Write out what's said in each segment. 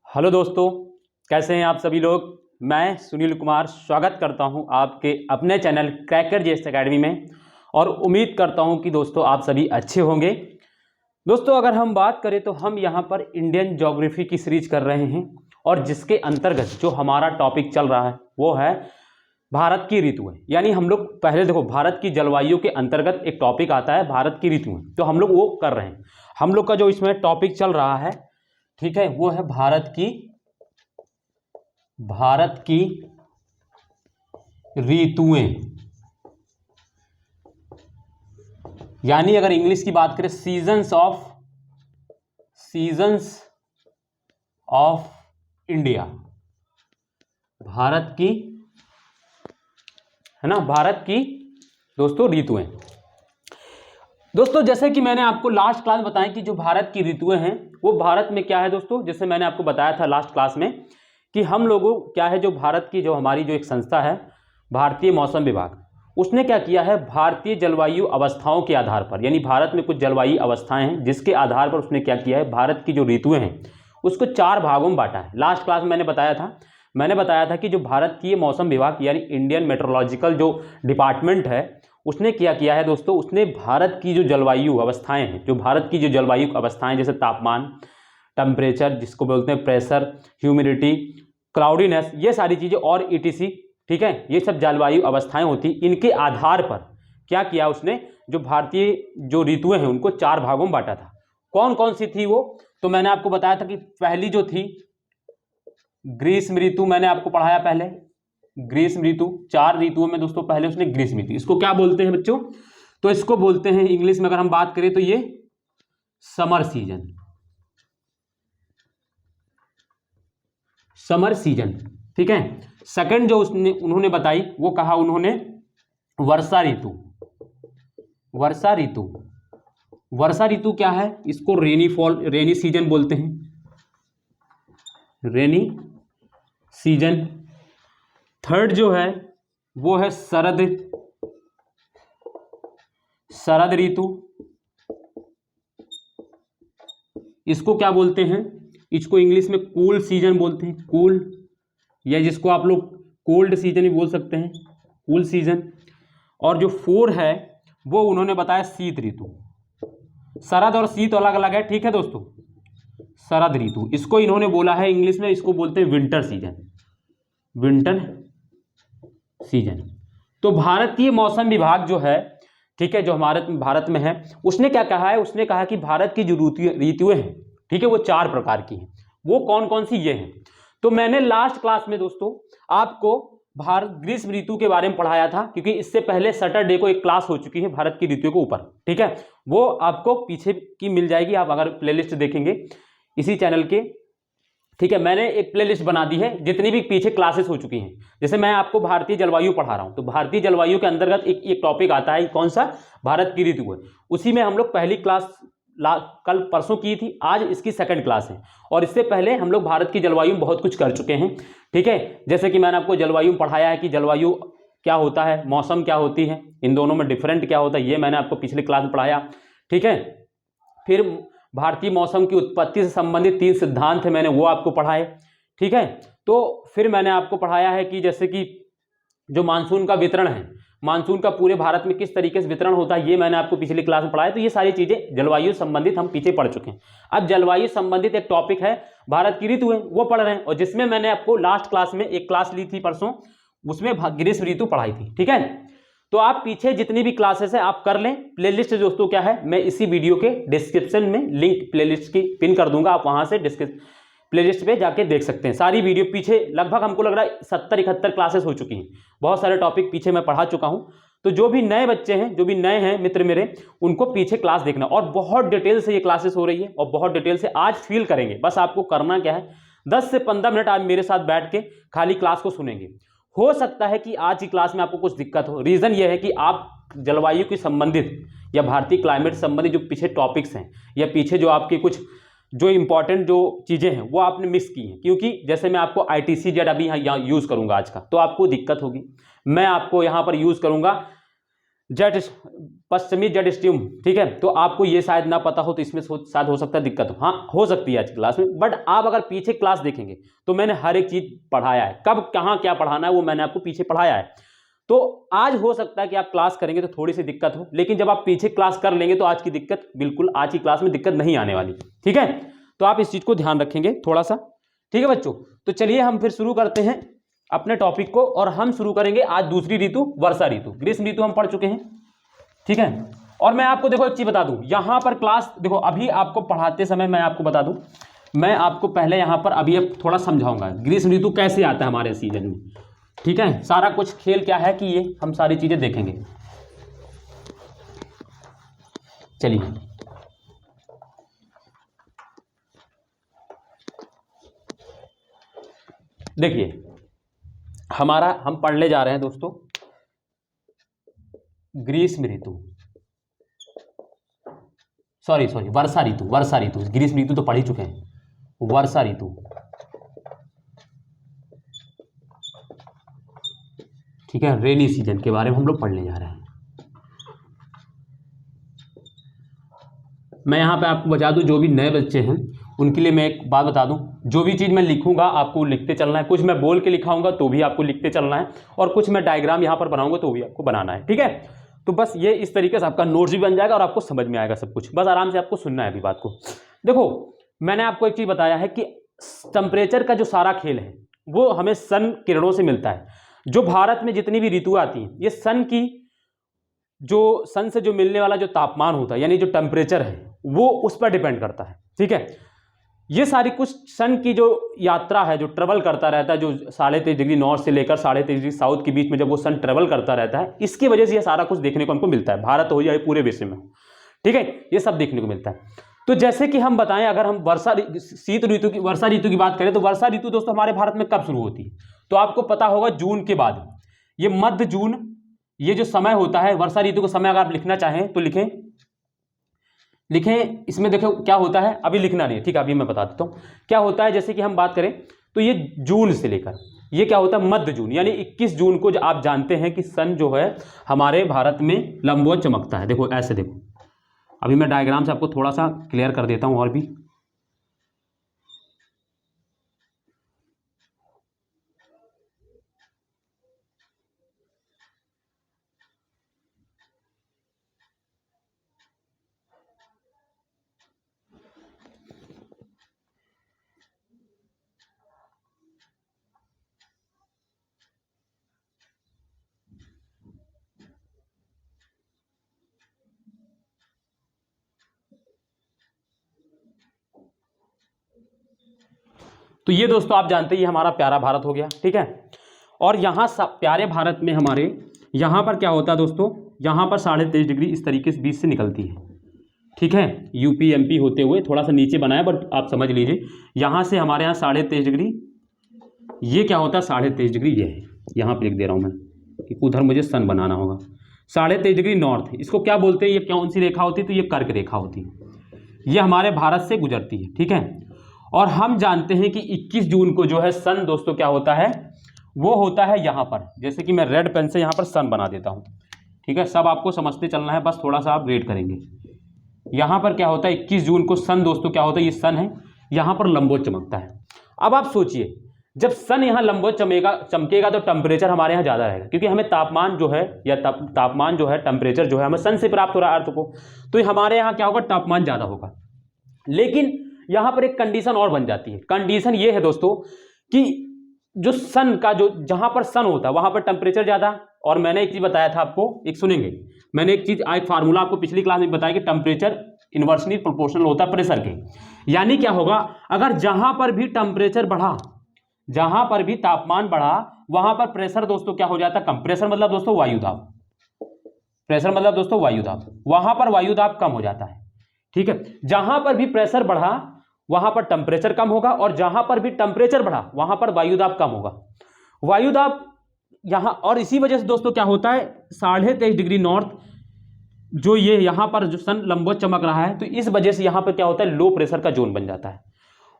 Hello दोस्तों, कैसे हैं आप सभी लोग। मैं सुनील कुमार स्वागत करता हूं आपके अपने चैनल क्रैकर जीएस एकेडमी में और उम्मीद करता हूं कि दोस्तों आप सभी अच्छे होंगे। दोस्तों अगर हम बात करें तो हम यहां पर इंडियन ज्योग्राफी की सीरीज कर रहे हैं और जिसके अंतर्गत जो हमारा टॉपिक चल रहा है वो है भारत की ऋतुएं। यानी हम लोग पहले देखो भारत की जलवायु के अंतर्गत एक टॉपिक आता है भारत की ऋतुएं, तो हम लोग वो कर रहे हैं। हम लोग का जो इसमें टॉपिक चल रहा है, ठीक है, वो है भारत की ऋतुएं। यानी अगर इंग्लिश की बात करें सीजन्स ऑफ इंडिया, भारत की, है ना, भारत की दोस्तों ऋतुएं। दोस्तों जैसे कि मैंने आपको लास्ट क्लास बताया कि जो भारत की ऋतुएं हैं वो भारत में क्या है दोस्तों, जैसे मैंने आपको बताया था लास्ट क्लास में कि हम लोगों क्या है, जो भारत की जो हमारी जो एक संस्था है भारतीय मौसम विभाग, उसने क्या किया है, भारतीय जलवायु अवस्थाओं के आधार पर, यानी भारत में कुछ जलवायु अवस्थाएं हैं जिसके आधार पर उसने क्या किया है, भारत की जो ऋतुएं हैं उसको 4 भागों में बांटा है। लास्ट क्लास में मैंने बताया था कि जो भारतीय मौसम विभाग यानी इंडियन मेट्रोलॉजिकल जो डिपार्टमेंट है उसने क्या किया है दोस्तों, उसने भारत की जो जलवायु अवस्थाएं हैं, जो भारत की जो जलवायु अवस्थाएं जैसे तापमान, टेम्परेचर जिसको बोलते हैं प्रेशर, ह्यूमिडिटी, क्लाउडीनेस, ये सारी चीज़ें और ईटीसी, ठीक है, ये सब जलवायु अवस्थाएं होती, इनके आधार पर क्या किया उसने, जो भारतीय जो ऋतुएं हैं उनको 4 भागों में बांटा था। कौन कौन सी थी वो, तो मैंने आपको बताया था कि पहली जो थी ग्रीष्म ऋतु, मैंने आपको पढ़ाया पहले ग्रीष्म ऋतु। 4 ऋतुओं में दोस्तों पहले उसने ग्रीष्म ऋतु, इसको क्या बोलते हैं बच्चों, तो इसको बोलते हैं इंग्लिश में अगर हम बात करें तो ये समर सीजन, ठीक है। सेकंड जो उन्होंने बताई वो कहा उन्होंने वर्षा ऋतु क्या है, इसको रेनी सीजन बोलते हैं, रेनी सीजन। थर्ड जो है वो है शरद ऋतु, इसको क्या बोलते हैं, इसको इंग्लिश में कूल सीजन बोलते हैं, कूल, या जिसको आप लोग कोल्ड सीजन भी बोल सकते हैं, कूल सीजन। और जो 4 है वो उन्होंने बताया शीत ऋतु। शरद और शीत अलग अलग है, ठीक है दोस्तों। शरद ऋतु इसको इन्होंने बोला है इंग्लिश में, इसको बोलते हैं विंटर सीजन। तो भारतीय मौसम विभाग जो है, ठीक है, जो हमारे भारत में है, उसने क्या कहा है, उसने कहा कि भारत की जो ऋतुएं हैं, ठीक है, वो 4 प्रकार की हैं। वो कौन कौन सी ये हैं, तो मैंने लास्ट क्लास में दोस्तों आपको भारत ग्रीष्म ऋतु के बारे में पढ़ाया था, क्योंकि इससे पहले सैटरडे को एक क्लास हो चुकी है भारत की ऋतुओं के ऊपर, ठीक है, वो आपको पीछे की मिल जाएगी, आप अगर प्लेलिस्ट देखेंगे इसी चैनल के, ठीक है। मैंने एक प्लेलिस्ट बना दी है जितनी भी पीछे क्लासेस हो चुकी हैं। जैसे मैं आपको भारतीय जलवायु पढ़ा रहा हूं, तो भारतीय जलवायु के अंतर्गत एक टॉपिक आता है, कौन सा, भारत की ऋतु है। उसी में हम लोग पहली क्लास कल परसों की थी, आज इसकी सेकंड क्लास है। और इससे पहले हम लोग भारत की जलवायु में बहुत कुछ कर चुके हैं, ठीक है। जैसे कि मैंने आपको जलवायु में पढ़ाया है कि जलवायु क्या होता है, मौसम क्या होती है, इन दोनों में डिफरेंट क्या होता है, ये मैंने आपको पिछली क्लास में पढ़ाया, ठीक है। फिर भारतीय मौसम की उत्पत्ति से संबंधित 3 सिद्धांत है, मैंने वो आपको पढ़ाए, ठीक है। तो फिर मैंने आपको पढ़ाया है कि जैसे कि जो मानसून का वितरण है, मानसून का पूरे भारत में किस तरीके से वितरण होता है, ये मैंने आपको पिछली क्लास में पढ़ाया। तो ये सारी चीजें जलवायु संबंधित हम पीछे पढ़ चुके हैं। अब जलवायु संबंधित एक टॉपिक है भारत की ऋतुएं, वो पढ़ रहे हैं, और जिसमें मैंने आपको लास्ट क्लास में एक क्लास ली थी परसों, उसमें ग्रीष्म ऋतु पढ़ाई थी, ठीक है। तो आप पीछे जितनी भी क्लासेस है आप कर लें। प्लेलिस्ट दोस्तों क्या है, मैं इसी वीडियो के डिस्क्रिप्शन में लिंक प्लेलिस्ट की पिन कर दूंगा, आप वहां से प्लेलिस्ट पे जाके देख सकते हैं। सारी वीडियो पीछे लगभग हमको लग रहा है 70-71 क्लासेस हो चुकी हैं, बहुत सारे टॉपिक पीछे मैं पढ़ा चुका हूं। तो जो भी नए बच्चे हैं, जो भी नए हैं मित्र मेरे, उनको पीछे क्लास देखना, और बहुत डिटेल से ये क्लासेस हो रही है और बहुत डिटेल से आज फील करेंगे। बस आपको करना क्या है, 10 से 15 मिनट आप मेरे साथ बैठ के खाली क्लास को सुनेंगे। हो सकता है कि आज की क्लास में आपको कुछ दिक्कत हो, रीजन ये है कि आप जलवायु की संबंधित या भारतीय क्लाइमेट संबंधित जो पीछे टॉपिक्स हैं, या पीछे जो आपके कुछ जो इंपॉर्टेंट जो चीजें हैं वो आपने मिस की हैं, क्योंकि जैसे मैं आपको ITC अभी यहाँ यूज करूंगा आज का, तो आपको दिक्कत होगी। मैं आपको यहाँ पर यूज करूंगा जेट पश्चिमी जेट स्ट्रीम, ठीक है। तो आपको ये शायद ना पता हो, तो इसमें शायद हो सकता है दिक्कत हो, हाँ हो सकती है आज की क्लास में। बट आप अगर पीछे क्लास देखेंगे तो मैंने हर एक चीज पढ़ाया है, कब कहाँ क्या पढ़ाना है वो मैंने आपको पीछे पढ़ाया है। तो आज हो सकता है कि आप क्लास करेंगे तो थोड़ी सी दिक्कत हो, लेकिन जब आप पीछे क्लास कर लेंगे तो आज की दिक्कत बिल्कुल, आज की क्लास में दिक्कत नहीं आने वाली, ठीक है। तो आप इस चीज को ध्यान रखेंगे थोड़ा सा, ठीक है बच्चों। तो चलिए हम फिर शुरू करते हैं अपने टॉपिक को, और हम शुरू करेंगे आज दूसरी ऋतु, वर्षा ऋतु। ग्रीष्म ऋतु हम पढ़ चुके हैं, ठीक है। और मैं आपको देखो एक चीज बता दूं, यहां पर क्लास देखो, अभी आपको पढ़ाते समय मैं आपको बता दूं, मैं आपको पहले यहां पर अभी अब थोड़ा समझाऊंगा ग्रीष्म ऋतु कैसे आता है हमारे सीजन में, ठीक है। सारा कुछ खेल क्या है कि ये हम सारी चीजें देखेंगे। चलिए देखिए, हम पढ़ने जा रहे हैं दोस्तों ग्रीष्म ऋतु, सॉरी वर्षा ऋतु, वर्षा ऋतु। ग्रीष्म ऋतु तो पढ़ ही चुके हैं, वर्षा ऋतु, ठीक है। रेनी सीजन के बारे में हम लोग पढ़ने जा रहे हैं। मैं यहाँ पे आपको बता दूं, जो भी नए बच्चे हैं उनके लिए मैं एक बात बता दूं, जो भी चीज़ मैं लिखूंगा आपको लिखते चलना है। कुछ मैं बोल के लिखाऊंगा तो भी आपको लिखते चलना है, और कुछ मैं डायग्राम यहाँ पर बनाऊंगा तो भी आपको बनाना है, ठीक है। तो बस ये इस तरीके से आपका नोट्स भी बन जाएगा और आपको समझ में आएगा सब कुछ। बस आराम से आपको सुनना है अभी बात को। देखो मैंने आपको एक चीज़ बताया है कि टेम्परेचर का जो सारा खेल है वो हमें सन किरणों से मिलता है। जो भारत में जितनी भी ऋतु आती हैं ये सन से जो मिलने वाला जो तापमान होता है, यानी जो टेम्परेचर है वो उस पर डिपेंड करता है, ठीक है। ये सारी कुछ सन की जो यात्रा है, जो ट्रेवल करता रहता है, जो 23.5 डिग्री नॉर्थ से लेकर 23.5 डिग्री साउथ के बीच में जब वो सन ट्रेवल करता रहता है, इसकी वजह से ये सारा कुछ देखने को हमको मिलता है, भारत हो या पूरे विश्व में, ठीक है। ये सब देखने को मिलता है। तो जैसे कि हम बताएं, अगर हम वर्षा ऋतु की बात करें तो वर्षा ऋतु दोस्तों हमारे भारत में कब शुरू होती है, तो आपको पता होगा जून के बाद, ये मध्य जून, ये जो समय होता है वर्षा ऋतु का समय, अगर आप लिखना चाहें तो लिखें। इसमें देखो क्या होता है, अभी लिखना नहीं है, ठीक है, अभी मैं बता देता हूँ क्या होता है। जैसे कि हम बात करें तो ये जून से लेकर ये क्या होता है मध्य जून, यानी 21 जून को आप जानते हैं कि सन जो है हमारे भारत में लंबवत चमकता है। देखो ऐसे, देखो अभी मैं डायग्राम से आपको थोड़ा सा क्लियर कर देता हूँ और भी। तो ये दोस्तों आप जानते हैं ये हमारा प्यारा भारत हो गया, ठीक है। और यहाँ प्यारे भारत में हमारे यहाँ पर क्या होता है दोस्तों, यहाँ पर 23.5 डिग्री इस तरीके से बीच से निकलती है, ठीक है। यूपी एमपी होते हुए थोड़ा सा नीचे बनाया, बट आप समझ लीजिए यहाँ से हमारे यहाँ 23.5 डिग्री, ये क्या होता है 23.5 डिग्री, ये है, यहाँ पर लिख दे रहा हूँ मैं कि उधर मुझे सन बनाना होगा। 23.5 डिग्री नॉर्थ, इसको क्या बोलते हैं, ये कौन सी रेखा होती है, तो ये कर्क रेखा होती है, ये हमारे भारत से गुजरती है, ठीक है। और हम जानते हैं कि 21 जून को जो है सन दोस्तों क्या होता है, वो होता है यहाँ पर, जैसे कि मैं रेड पेन से यहाँ पर सन बना देता हूँ, ठीक है। सब आपको समझते चलना है, बस थोड़ा सा आप वेट करेंगे। यहाँ पर क्या होता है 21 जून को सन दोस्तों क्या होता है, ये सन है, यहाँ पर लंबवत चमकता है। अब आप सोचिए जब सन यहाँ लंबवत चमकेगा तो टेम्परेचर हमारे यहाँ ज़्यादा रहेगा, क्योंकि हमें तापमान जो है या तापमान जो है टेम्परेचर जो है हमें सन से प्राप्त हो रहा है अर्थ को, तो हमारे यहाँ क्या होगा तापमान ज़्यादा होगा। लेकिन यहाँ पर एक कंडीशन और बन जाती है। कंडीशन ये है दोस्तों कि जो सन का जो जहाँ पर सन होता है वहाँ पर टेम्परेचर ज़्यादा, और मैंने एक चीज़ बताया था आपको, एक सुनेंगे, मैंने एक फार्मूला आपको पिछली क्लास में बताया कि टेम्परेचर इन्वर्सली प्रोपोर्शनल होता है प्रेशर के। यानी क्या होगा, अगर जहाँ पर भी टेम्परेचर बढ़ा, जहाँ पर भी तापमान बढ़ा, वहाँ पर प्रेशर दोस्तों क्या हो जाता है कम। प्रेशर मतलब दोस्तों वायुदाब, प्रेशर मतलब दोस्तों वायुदाब, वहाँ पर वायुदाब कम हो जाता है, ठीक है। जहाँ पर भी प्रेशर बढ़ा वहां पर टेम्परेचर कम होगा, और जहां पर भी टेम्परेचर बढ़ा वहां पर वायुदाब कम होगा। वायुदाब यहां, और इसी वजह से दोस्तों क्या होता है 23.5 डिग्री नॉर्थ, जो ये यहां पर जो सन लंबवत चमक रहा है, तो इस वजह से यहां पर क्या होता है लो प्रेशर का जोन बन जाता है।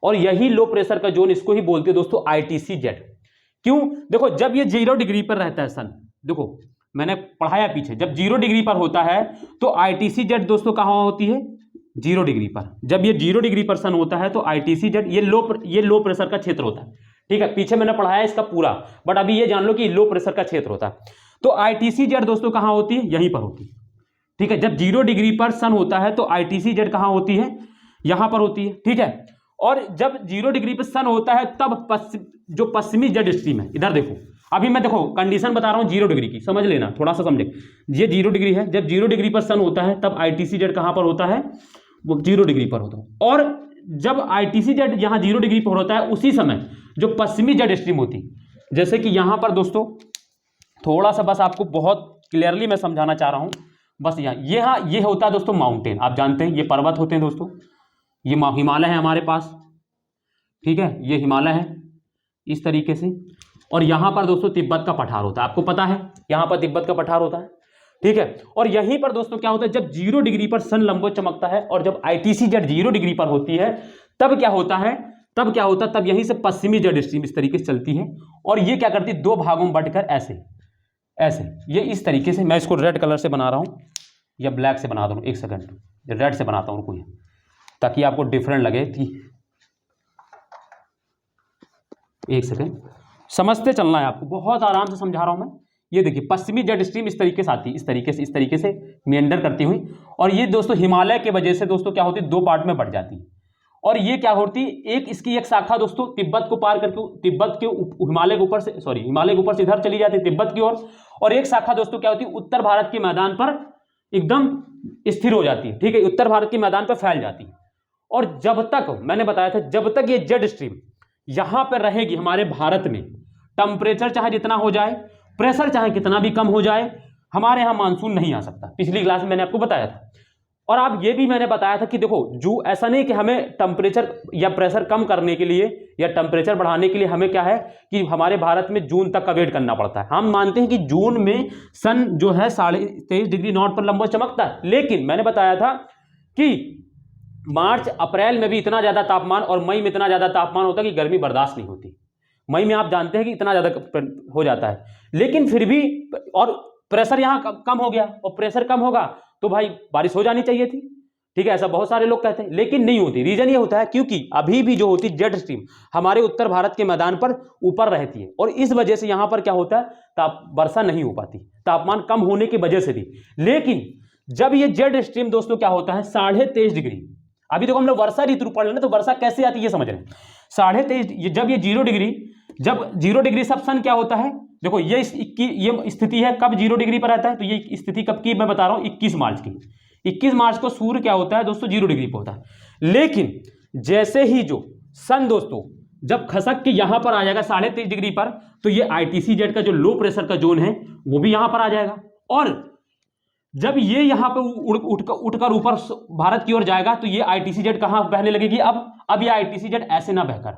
और यही लो प्रेशर का जोन, इसको ही बोलते हैं दोस्तों ITC जेट। क्यों, देखो जब ये 0 डिग्री पर रहता है सन, देखो मैंने पढ़ाया पीछे, जब 0 डिग्री पर होता है तो ITCZ दोस्तों कहाँ होती है, 0 डिग्री पर। जब ये 0 डिग्री पर सन होता है तो ITCZ ये लो प्रेशर का क्षेत्र होता है, ठीक है। पीछे मैंने पढ़ाया इसका पूरा, बट अभी ये जान लो कि लो प्रेशर का क्षेत्र होता है। तो ITCZ दोस्तों कहाँ होती है, यहीं पर होती है, ठीक है। जब 0 डिग्री पर सन होता है तो ITCZ कहाँ होती है, यहां पर होती है, ठीक है। और जब 0 डिग्री पर सन होता है तब जो पश्चिमी जेड स्ट्रीम है, इधर देखो, अभी मैं देखो कंडीशन बता रहा हूं 0 डिग्री की, समझ लेना, थोड़ा सा समझे। ये 0 डिग्री है, जब 0 डिग्री पर सन होता है तब ITCZ कहां पर होता है, वो 0 डिग्री पर होता है। और जब ITCZ यहां 0 डिग्री पर होता है उसी समय जो पश्चिमी जेड स्ट्रीम होती, जैसे कि यहां पर दोस्तों थोड़ा सा बस आपको बहुत क्लियरली मैं समझाना चाह रहा हूं, बस यहाँ ये होता है दोस्तों माउंटेन, आप जानते हैं ये पर्वत होते हैं दोस्तों, ये हिमालय है हमारे पास, ठीक है, ये हिमालय है इस तरीके से। और यहाँ पर दोस्तों तिब्बत का पठार होता है, आपको पता है यहाँ पर तिब्बत का पठार होता है, ठीक है। और यहीं पर दोस्तों क्या होता है, जब 0 डिग्री पर सन लंबवत चमकता है और जब ITCZ 0 डिग्री पर होती है तब क्या होता है, तब यहीं से पश्चिमी जेड स्ट्रीम इस तरीके से चलती है और ये क्या करती है, 2 भागों में बांटकर ऐसे ये इस तरीके से, मैं इसको रेड कलर से बना रहा हूं या ब्लैक से बना दूं, एक सेकंड, रेड से बनाता हूं कोई, ताकि आपको डिफरेंट लगे कि एक सेकंड, समझते चलना है आपको, बहुत आराम से समझा रहा हूं मैं। ये देखिए पश्चिमी जेड स्ट्रीम इस तरीके से आती है, इस तरीके से मेंडर करती हुई, और ये दोस्तों हिमालय के वजह से दोस्तों क्या होती है, 2 पार्ट में बढ़ जाती है। और ये क्या होती है, इसकी एक शाखा दोस्तों तिब्बत को पार करके हिमालय के ऊपर से इधर चली जाती है तिब्बत की ओर, और एक शाखा दोस्तों क्या होती है, उत्तर भारत के मैदान पर एकदम स्थिर हो जाती है, ठीक है, उत्तर भारत के मैदान पर फैल जाती है। और जब तक मैंने बताया था, जब तक ये जेड स्ट्रीम यहां पर रहेगी हमारे भारत में, टेम्परेचर चाहे जितना हो जाए, प्रेशर चाहे कितना भी कम हो जाए, हमारे यहां मानसून नहीं आ सकता। पिछली क्लास में मैंने आपको बताया था। और अब ये भी मैंने बताया था कि देखो जो ऐसा नहीं कि हमें टेम्परेचर या प्रेशर कम करने के लिए या टेम्परेचर बढ़ाने के लिए हमें क्या है कि हमारे भारत में जून तक का वेट करना पड़ता है। हम मानते हैं कि जून में सन जो है 23.5 डिग्री नॉर्थ पर लंबवत चमकता है, लेकिन मैंने बताया था कि मार्च अप्रैल में भी इतना ज्यादा तापमान और मई में इतना ज्यादा तापमान होता है कि गर्मी बर्दाश्त नहीं होती। मई में आप जानते हैं कि इतना ज्यादा हो जाता है, लेकिन फिर भी, और प्रेशर यहां कम हो गया, और प्रेशर कम होगा तो भाई बारिश हो जानी चाहिए थी, ठीक है, ऐसा बहुत सारे लोग कहते हैं, लेकिन नहीं होती। रीजन ये होता है क्योंकि अभी भी जो होती जेट स्ट्रीम हमारे उत्तर भारत के मैदान पर ऊपर रहती है, और इस वजह से यहां पर क्या होता है, वर्षा नहीं हो पाती, तापमान कम होने की वजह से भी। लेकिन जब ये जेट स्ट्रीम दोस्तों क्या होता है 23.5 डिग्री, अभी देखो हम लोग वर्षा ऋतु पढ़ लेना, तो वर्षा कैसे आती है ये समझ रहे हैं। 23.5 जब ये 0 डिग्री, जब 0 डिग्री सब सन क्या होता है, देखो ये स्थिति है कब 0 डिग्री पर रहता है, तो ये स्थिति कब की मैं बता रहा हूं, 21 मार्च की। 21 मार्च को सूर्य क्या होता है दोस्तों 0 डिग्री पर होता है। लेकिन जैसे ही जो सन दोस्तों जब खसक के यहां पर आ जाएगा 23.5 डिग्री पर, तो ये ITCZ का जो लो प्रेशर का जोन है वो भी यहां पर आ जाएगा, और जब ये यहां पर उठकर ऊपर भारत की ओर जाएगा तो ये ITCZ कहां बहने लगेगी। अब ये ITCZ ऐसे ना बहकर,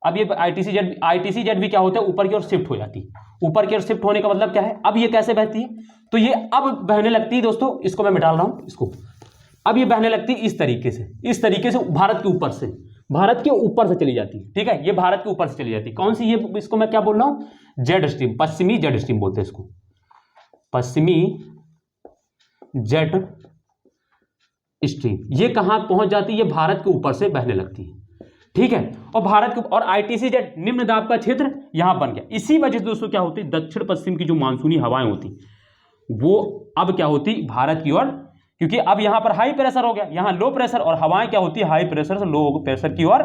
अब ये ITCZ भी क्या होता है ऊपर की ओर शिफ्ट हो जाती है। ऊपर की ओर शिफ्ट होने का मतलब क्या है, अब ये कैसे बहती है, तो ये अब बहने लगती है दोस्तों, इसको मैं मिटा रहा हूं इसको, अब ये बहने लगती है इस तरीके से भारत के ऊपर से चली जाती है, ठीक है, ये भारत के ऊपर से चली जाती है। कौन सी, ये इसको मैं क्या बोल रहा हूं, जेड स्ट्रीम, पश्चिमी जेड स्ट्रीम बोलते हैं इसको, पश्चिमी जेट स्ट्रीम। ये कहां पहुंच जाती है, ये भारत के ऊपर से बहने लगती है, ठीक है, और भारत के और ITCZ निम्न दाब का क्षेत्र यहां बन गया। इसी वजह से दोस्तों क्या होती है, दक्षिण पश्चिम की जो मानसूनी हवाएं होती वो अब क्या होती भारत की ओर, क्योंकि अब यहां पर हाई प्रेशर हो गया, यहां लो प्रेशर, और हवाएं क्या होती है हाई प्रेशर से लो प्रेशर की ओर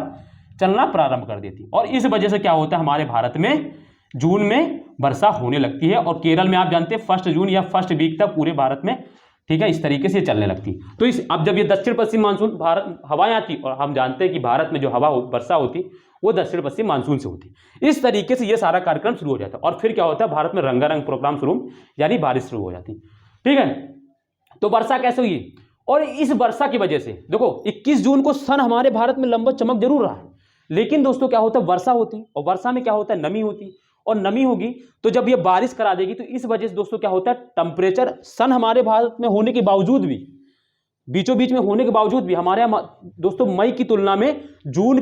चलना प्रारंभ कर देती, और इस वजह से क्या होता है हमारे भारत में जून में वर्षा होने लगती है। और केरल में आप जानते हैं 1 जून या फर्स्ट वीक तक पूरे भारत में, ठीक है, इस तरीके से चलने लगती। तो अब जब ये दक्षिण पश्चिम मानसून भारत हवाएं आती, और हम जानते हैं कि भारत में जो वर्षा होती वो दक्षिण पश्चिम मानसून से होती, इस तरीके से ये सारा कार्यक्रम शुरू हो जाता है। और फिर क्या होता है भारत में रंगारंग प्रोग्राम शुरू, यानी बारिश शुरू हो जाती, ठीक है। तो वर्षा कैसे हुई, और इस वर्षा की वजह से देखो 21 जून को सन हमारे भारत में लंबवत चमक जरूर रहा है, लेकिन दोस्तों क्या होता है वर्षा होती, और वर्षा में क्या होता है नमी होती, और नमी होगी तो जब ये बारिश करा देगी, तो इस वजह से दोस्तों क्या होता है टेम्परेचर सन हमारे भारत में होने के बावजूद भी, बीचों बीच में होने के बावजूद भी हमारे यहाँ दोस्तों मई की तुलना में जून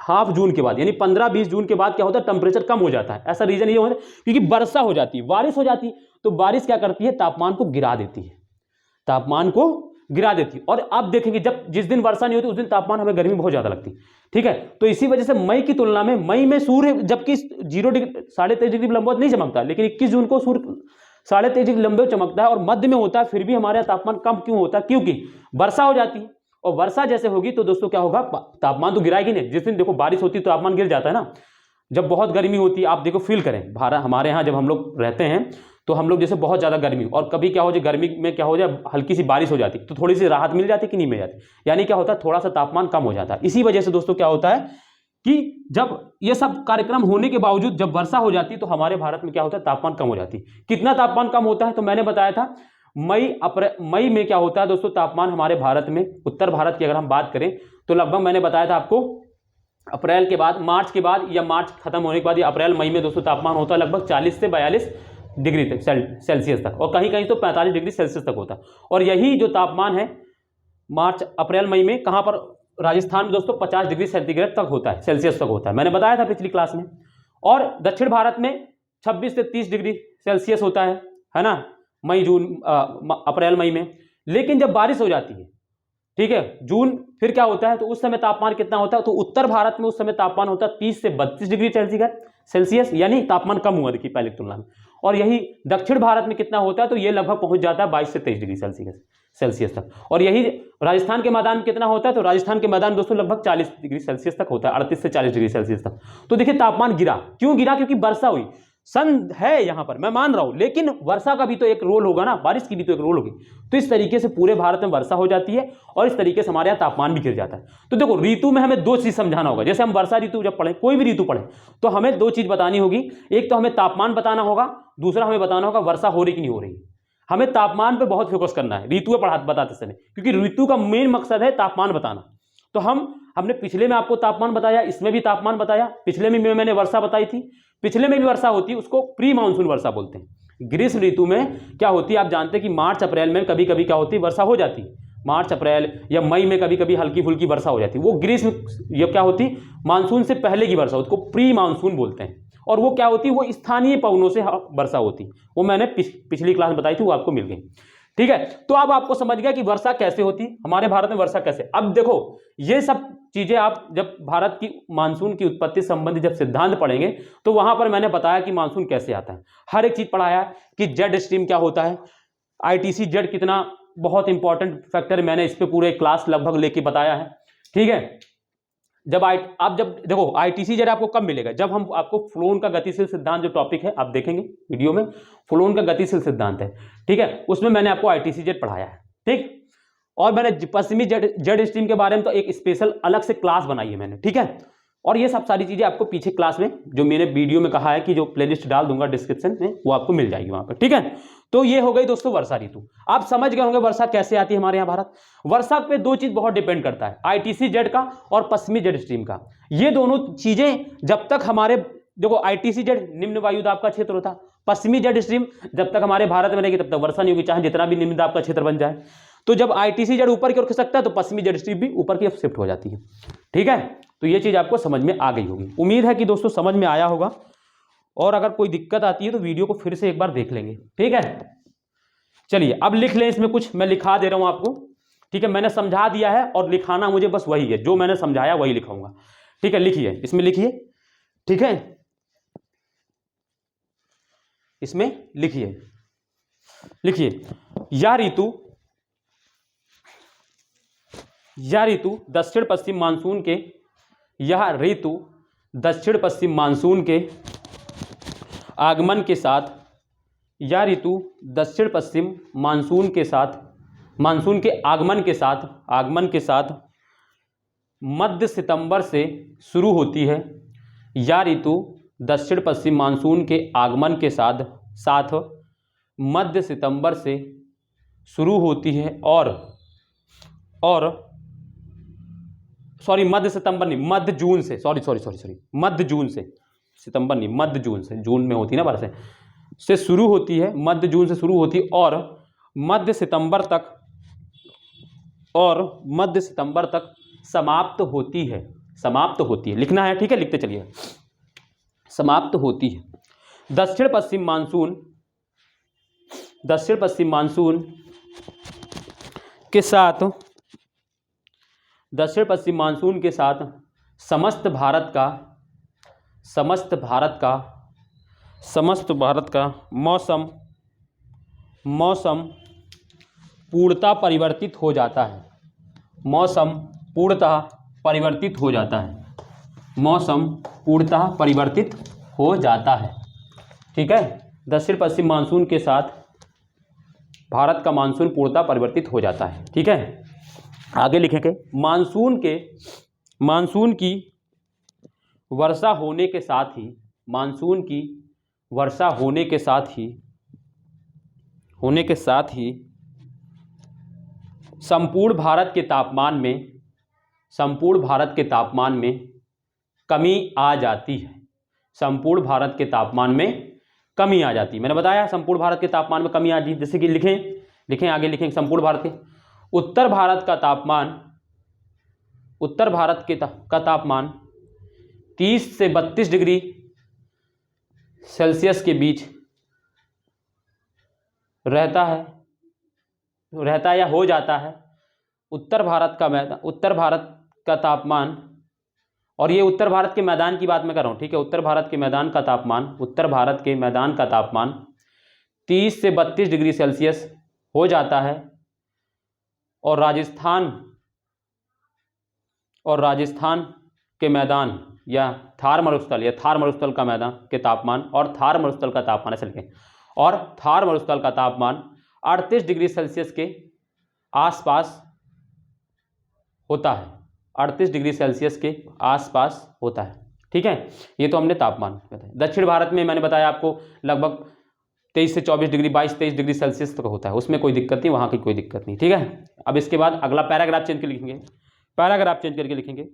हाफ जून के बाद यानी 15-20 जून के बाद क्या होता है, टेम्परेचर कम हो जाता है। ऐसा रीजन ये होता है क्योंकि वर्षा हो जाती है, बारिश हो जाती है, तो बारिश क्या करती है, तापमान को गिरा देती है, तापमान को गिरा देती है। और अब देखेंगे जब जिस दिन वर्षा नहीं होती उस दिन तापमान हमें गर्मी बहुत ज्यादा लगती है, ठीक है। तो इसी वजह से मई की तुलना में, मई में सूर्य जबकि 23.5 डिग्री लंबवत नहीं चमकता, लेकिन 21 जून को सूर्य 23.5 डिग्री लंबवत चमकता है और मध्य में होता है, फिर भी हमारा तापमान कम क्यों होता है, क्योंकि वर्षा हो जाती है। और वर्षा जैसे होगी तो दोस्तों क्या होगा, तापमान तो गिराएगी नहीं। जिस दिन देखो बारिश होती है तो तापमान गिर जाता है ना, जब बहुत गर्मी होती है, आप देखो फील करें, हमारे यहाँ जब हम लोग रहते हैं तो हम लोग जैसे बहुत ज़्यादा गर्मी और कभी क्या हो जाए, गर्मी में क्या हो जाए, हल्की सी बारिश हो जाती तो थोड़ी सी राहत मिल जाती कि नहीं मिल जाती, यानी क्या होता है, थोड़ा सा तापमान कम हो जाता है। इसी वजह से दोस्तों क्या होता है कि जब ये सब कार्यक्रम होने के बावजूद जब वर्षा हो जाती है तो हमारे भारत में क्या होता है, तापमान कम हो जाती है। कितना तापमान कम होता है, तो मैंने बताया था मई में क्या होता है दोस्तों, तापमान हमारे भारत में, उत्तर भारत की अगर हम बात करें तो लगभग मैंने बताया था आपको अप्रैल के बाद, मार्च के बाद या मार्च खत्म होने के बाद या अप्रैल मई में दोस्तों तापमान होता है लगभग 40 से 42 डिग्री तक सेल्सियस तक, और कहीं कहीं तो 45 डिग्री सेल्सियस तक होता है। और यही जो तापमान है मार्च अप्रैल मई में कहाँ पर, राजस्थान में दोस्तों 50 डिग्री सेंटीग्रेड तक होता है, सेल्सियस तक होता है, मैंने बताया था पिछली क्लास में। और दक्षिण भारत में 26 से 30 डिग्री सेल्सियस होता है ना, मई जून अप्रैल मई में। लेकिन जब बारिश हो जाती है, ठीक है, जून, फिर क्या होता है, तो उस समय तापमान कितना होता है, तो उत्तर भारत में उस समय तापमान होता है 30 से 32 डिग्री सेल्सियस, यानी तापमान कम हुआ देखिए पहले की तुलना में। और यही दक्षिण भारत में कितना होता है, तो ये लगभग पहुंच जाता है 22 से 23 डिग्री सेल्सियस तक। और यही राजस्थान के मैदान में कितना होता है, तो राजस्थान के मैदान दोस्तों लगभग 40 डिग्री सेल्सियस तक होता है, 38 से 40 डिग्री सेल्सियस तक। तो देखिए तापमान गिरा, क्यों गिरा, क्योंकि वर्षा हुई। सन है यहां पर, मैं मान रहा हूं, लेकिन वर्षा का भी तो एक रोल होगा ना, बारिश की भी तो एक रोल होगी। तो इस तरीके से पूरे भारत में वर्षा हो जाती है और इस तरीके से हमारे यहाँ तापमान भी गिर जाता है। तो देखो ऋतु में हमें दो चीज समझाना होगा। जैसे हम वर्षा ऋतु जब पढ़ें, कोई भी ऋतु पढ़ें, तो हमें दो चीज बतानी होगी। एक तो हमें तापमान बताना होगा, दूसरा हमें बताना होगा वर्षा हो रही कि नहीं हो रही। हमें तापमान पर बहुत फोकस करना है ऋतु बताते समय, क्योंकि ऋतु का मेन मकसद है तापमान बताना। तो हमने पिछले में आपको तापमान बताया, इसमें भी तापमान बताया, पिछले में मैंने वर्षा बताई थी। पिछले में भी वर्षा होती है, उसको प्री मानसून वर्षा बोलते हैं। ग्रीष्म ऋतु में क्या होती है, आप जानते हैं कि मार्च अप्रैल में कभी कभी क्या होती है, वर्षा हो जाती है। मार्च अप्रैल या मई में कभी कभी हल्की फुल्की वर्षा हो जाती है। वो ग्रीष्म, ये क्या होती, मानसून से पहले की वर्षा, उसको प्री मानसून बोलते हैं। और वो क्या होती है, वो स्थानीय पवनों से वर्षा होती, वो मैंने पिछली क्लास में बताई थी, वो आपको मिल गई, ठीक है। तो अब आपको समझ गया कि वर्षा कैसे होती है, हमारे भारत में वर्षा कैसे। अब देखो ये सब चीजें आप जब भारत की मानसून की उत्पत्ति संबंधी जब सिद्धांत पढ़ेंगे तो वहां पर मैंने बताया कि मानसून कैसे आता है, हर एक चीज पढ़ाया कि जेड स्ट्रीम क्या होता है, आईटीसी जेड कितना बहुत इंपॉर्टेंट फैक्टर है, मैंने इस पे पूरे क्लास लगभग लेके बताया है, ठीक है। जब देखो आईटीसी जेड आपको कब मिलेगा, जब हम आपको फ्लोन का गतिशील सिद्धांत जो टॉपिक है आप देखेंगे वीडियो में, फ्लोन का गतिशील सिद्धांत है, ठीक है, उसमें मैंने आपको आईटीसी जेड पढ़ाया है, ठीक। और मैंने पश्चिमी जेड स्ट्रीम के बारे में तो एक स्पेशल अलग से क्लास बनाई है मैंने, ठीक है। और ये सब सारी चीजें आपको पीछे क्लास में जो मैंने वीडियो में कहा है कि जो प्लेलिस्ट डाल दूंगा डिस्क्रिप्शन में, वो आपको मिल जाएगी वहां पर, ठीक है। तो ये हो गई दोस्तों वर्षा ऋतु। आप समझ गए होंगे वर्षा कैसे आती है हमारे यहाँ भारत। वर्षा पे दो चीज बहुत डिपेंड करता है, आईटीसी जेड का और पश्चिमी जेड स्ट्रीम का। ये दोनों चीजें जब तक हमारे, देखो आईटीसी जेड निम्न वायुदाब का क्षेत्र होता है, पश्चिमी जेड स्ट्रीम जब तक हमारे भारत में रहेगी तब तक वर्षा नहीं होगी, चाहे जितना भी निम्न दाब का क्षेत्र बन जाए। तो जब आईटीसी जेड ऊपर की ओर खिसकता है तो पश्चिमी जेड स्ट्रीम भी ऊपर की ओर शिफ्ट हो जाती है, ठीक है। तो ये चीज आपको समझ में आ गई होगी, उम्मीद है कि दोस्तों समझ में आया होगा। और अगर कोई दिक्कत आती है तो वीडियो को फिर से एक बार देख लेंगे, ठीक है। चलिए अब लिख लें, इसमें कुछ मैं लिखा दे रहा हूं आपको, ठीक है। मैंने समझा दिया है और लिखाना मुझे बस वही है, जो मैंने समझाया वही लिखाऊंगा, ठीक है। लिखिए, इसमें लिखिए, ठीक है, इसमें लिखिए, यह ऋतु दक्षिण पश्चिम मानसून के, यह ऋतु दक्षिण पश्चिम मानसून के आगमन के साथ, यह ऋतु दक्षिण पश्चिम मानसून के साथ, मानसून के आगमन के साथ मध्य सितंबर से शुरू होती है। यह ऋतु दक्षिण पश्चिम मानसून के आगमन के साथ मध्य सितंबर से शुरू होती है और सॉरी मध्य सितंबर नहीं, मध्य जून से, सॉरी मध्य जून से, सितंबर नहीं, मध्य जून से, जून में होती है ना बारिश, से शुरू होती है, मध्य जून से शुरू होती है और मध्य सितंबर तक समाप्त समाप्त होती है, लिखना है, ठीक है, लिखते चलिए, समाप्त होती है। दक्षिण पश्चिम मानसून के साथ समस्त भारत का मौसम पूर्णतः परिवर्तित हो जाता है। मौसम पूर्णतः परिवर्तित हो जाता है, ठीक है। दक्षिण पश्चिम मानसून के साथ भारत का मानसून पूर्णतः परिवर्तित हो जाता है, ठीक है। आगे लिखेंगे, मानसून की वर्षा होने के साथ ही संपूर्ण भारत के तापमान में कमी आ जाती है। संपूर्ण भारत के तापमान में कमी आ जाती है, मैंने बताया संपूर्ण भारत के तापमान में कमी आ जाती है। जैसे कि लिखें आगे लिखें, संपूर्ण भारत के उत्तर भारत का तापमान 30 से 32 डिग्री सेल्सियस के बीच रहता है या हो जाता है। उत्तर भारत का तापमान, और ये उत्तर भारत के मैदान की बात मैं कर रहा हूँ, ठीक है। उत्तर भारत के मैदान का तापमान 30 से 32 डिग्री सेल्सियस हो जाता है, और राजस्थान के मैदान या थार मरुस्थल का मैदान के तापमान, और थार मरुस्थल का तापमान ऐसे लिखें, और थार मरुस्थल का तापमान 38 डिग्री सेल्सियस के आसपास होता है। 38 डिग्री सेल्सियस के आसपास होता है, ठीक है। ये तो हमने तापमान बताया। दक्षिण भारत में मैंने बताया आपको लगभग 23 से 24 डिग्री, 22-23 डिग्री सेल्सियस तक होता है, उसमें कोई दिक्कत नहीं, वहाँ की कोई दिक्कत नहीं, ठीक है। अब इसके बाद अगला पैराग्राफ चेंज करके लिखेंगे।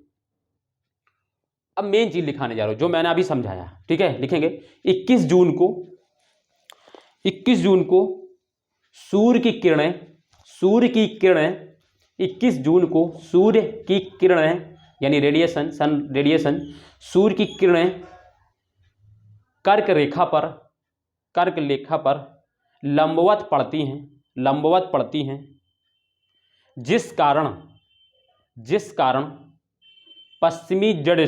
अब मेन चीज लिखाने जा रहा हूँ जो मैंने अभी समझाया, ठीक है। लिखेंगे 21 जून को सूर्य की किरणें यानी रेडिएशन, सन रेडिएशन, सूर्य की किरणें कर्क रेखा पर लंबवत पड़ती हैं, जिस कारण पश्चिमी जेट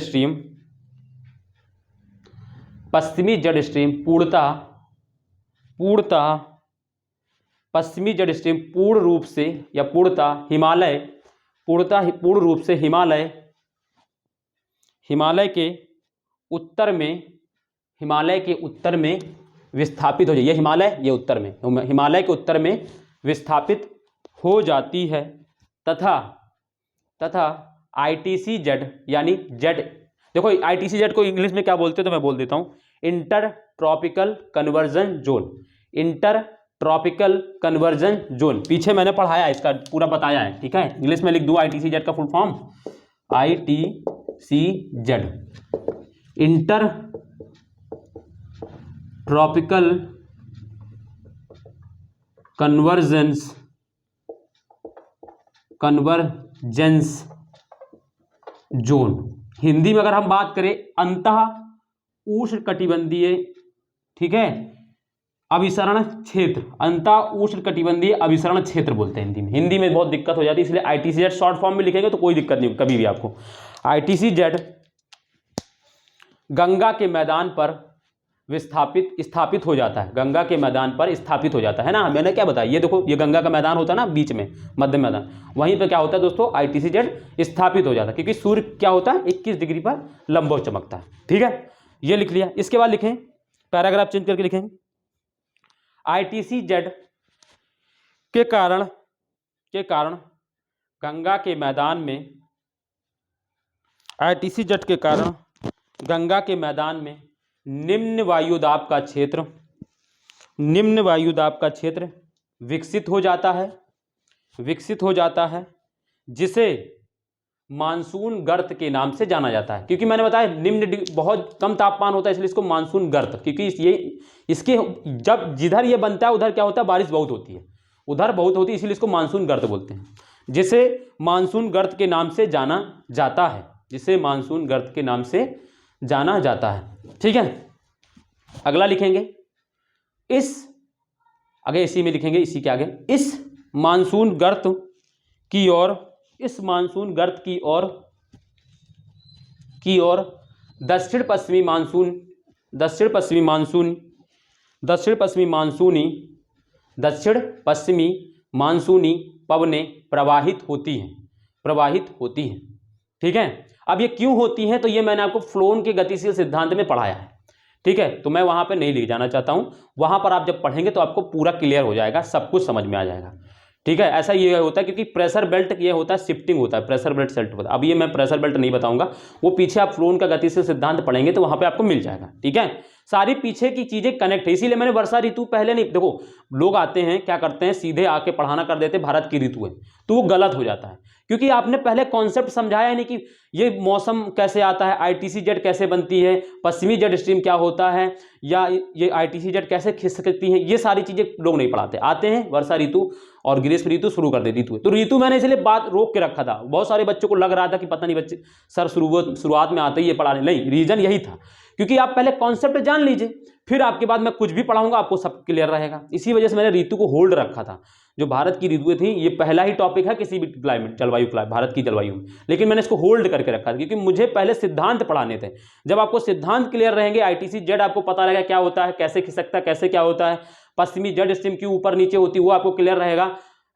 स्ट्रीम पूर्ण रूप से या पूर्णतः हिमालय के उत्तर में विस्थापित हो जाए। ये हिमालय के उत्तर में विस्थापित हो जाती है, तथा ITC जेड यानी जेड, देखो ITC जेड को इंग्लिश में क्या बोलते हैं तो मैं बोल देता हूं, इंटर ट्रॉपिकल कन्वर्जन जोन। पीछे मैंने पढ़ाया है, इसका पूरा बताया है, ठीक है। इंग्लिश में लिख दूं ITC जेड का full form, ITC Z, inter tropical convergence zone. Hindi में अगर हम बात करें, अंतः उष्णकटिबंधीय, ठीक है, अभिसरण क्षेत्र, अंतः उष्णकटिबंधीय अभिसरण क्षेत्र बोलते हैं हिंदी में बहुत दिक्कत हो जाती है, इसलिए ITC जेड शॉर्ट फॉर्म में लिखेंगे तो कोई दिक्कत नहीं कभी भी आपको। ITC जेड गंगा के मैदान पर स्थापित हो जाता है, गंगा के मैदान पर स्थापित हो जाता है ना। मैंने क्या बताया, ये देखो, ये गंगा का मैदान होता है ना बीच में, मध्य मैदान, वहीं पे क्या होता है दोस्तों, ITC जेड स्थापित हो जाता है, क्योंकि सूर्य क्या होता है 21 डिग्री पर लंबवत चमकता है, ठीक है। ये लिख लिया। इसके बाद लिखें, पैराग्राफ चेंज करके लिखेंगे, ITC जेड के कारण गंगा के मैदान में, ITC जेड के कारण गंगा के मैदान में निम्न वायुदाब का क्षेत्र विकसित हो जाता है, जिसे मानसून गर्त के नाम से जाना जाता है। क्योंकि मैंने बताया बहुत कम तापमान होता है, इसलिए इसको मानसून गर्त, क्योंकि इसके जब जिधर ये बनता है उधर क्या होता है, बारिश बहुत होती है, इसलिए इसको मानसून गर्त बोलते हैं, जिसे मानसून गर्त के नाम से जाना जाता है, जिसे मानसून गर्त के नाम से जाना जाता है। ठीक है, अगला लिखेंगे आगे इसी में लिखेंगे, इसी के आगे, इस मानसून गर्त की ओर दक्षिण पश्चिमी मानसूनी पवनें प्रवाहित होती हैं। ठीक है, अब ये क्यों होती हैं, तो ये मैंने आपको फ्लोन के गतिशील सिद्धांत में पढ़ाया है। ठीक है, तो मैं वहां पे नहीं ले जाना चाहता हूं, वहां पर आप जब पढ़ेंगे तो आपको पूरा क्लियर हो जाएगा, सब कुछ समझ में आ जाएगा। ठीक है, ऐसा ये होता है क्योंकि प्रेशर बेल्ट ये होता है, शिफ्टिंग होता है, प्रेशर बेल्ट सेल्ट होता है। अब ये मैं प्रेशर बेल्ट नहीं बताऊंगा, वो पीछे आप फ्लोन का गतिशील सिद्धांत पढ़ेंगे तो वहां पे आपको मिल जाएगा। ठीक है, सारी पीछे की चीजें कनेक्ट है, इसीलिए मैंने वर्षा ऋतु पहले नहीं, देखो लोग आते हैं क्या करते हैं, सीधे आके पढ़ाना कर देते भारत की ऋतु है, तो वो गलत हो जाता है, क्योंकि आपने पहले कॉन्सेप्ट समझाया नहीं कि ये मौसम कैसे आता है, आईटीसी जेट कैसे बनती है, पश्चिमी जेट स्ट्रीम क्या होता है, या ये आईटीसी जेट कैसे खिसकती है, ये सारी चीजें लोग नहीं पढ़ाते। आते हैं वर्षा ऋतु और ग्रीष्म ऋतु शुरू कर दे ऋतु, तो ऋतु मैंने इसलिए बात रोक के रखा था। बहुत सारे बच्चों को लग रहा था कि पता नहीं बच्चे सर शुरुआत में आते ही ये पढ़ाने, नहीं, रीजन यही था क्योंकि आप पहले कॉन्सेप्ट जान लीजिए, फिर आपके बाद मैं कुछ भी पढ़ाऊंगा आपको सब क्लियर रहेगा। इसी वजह से मैंने ऋतु को होल्ड रखा था। जो भारत की ऋतुएं थी, ये पहला ही टॉपिक है किसी भी भारत की जलवायु में, लेकिन मैंने इसको होल्ड करके रखा था क्योंकि मुझे पहले सिद्धांत पढ़ाने थे। जब आपको सिद्धांत क्लियर रहेंगे, आईटीसी जेड आपको पता रहेगा क्या होता है, कैसे खिसकता है, कैसे क्या होता है, पश्चिमी जेड स्ट्रीम क्यों ऊपर नीचे होती है वो आपको क्लियर रहेगा,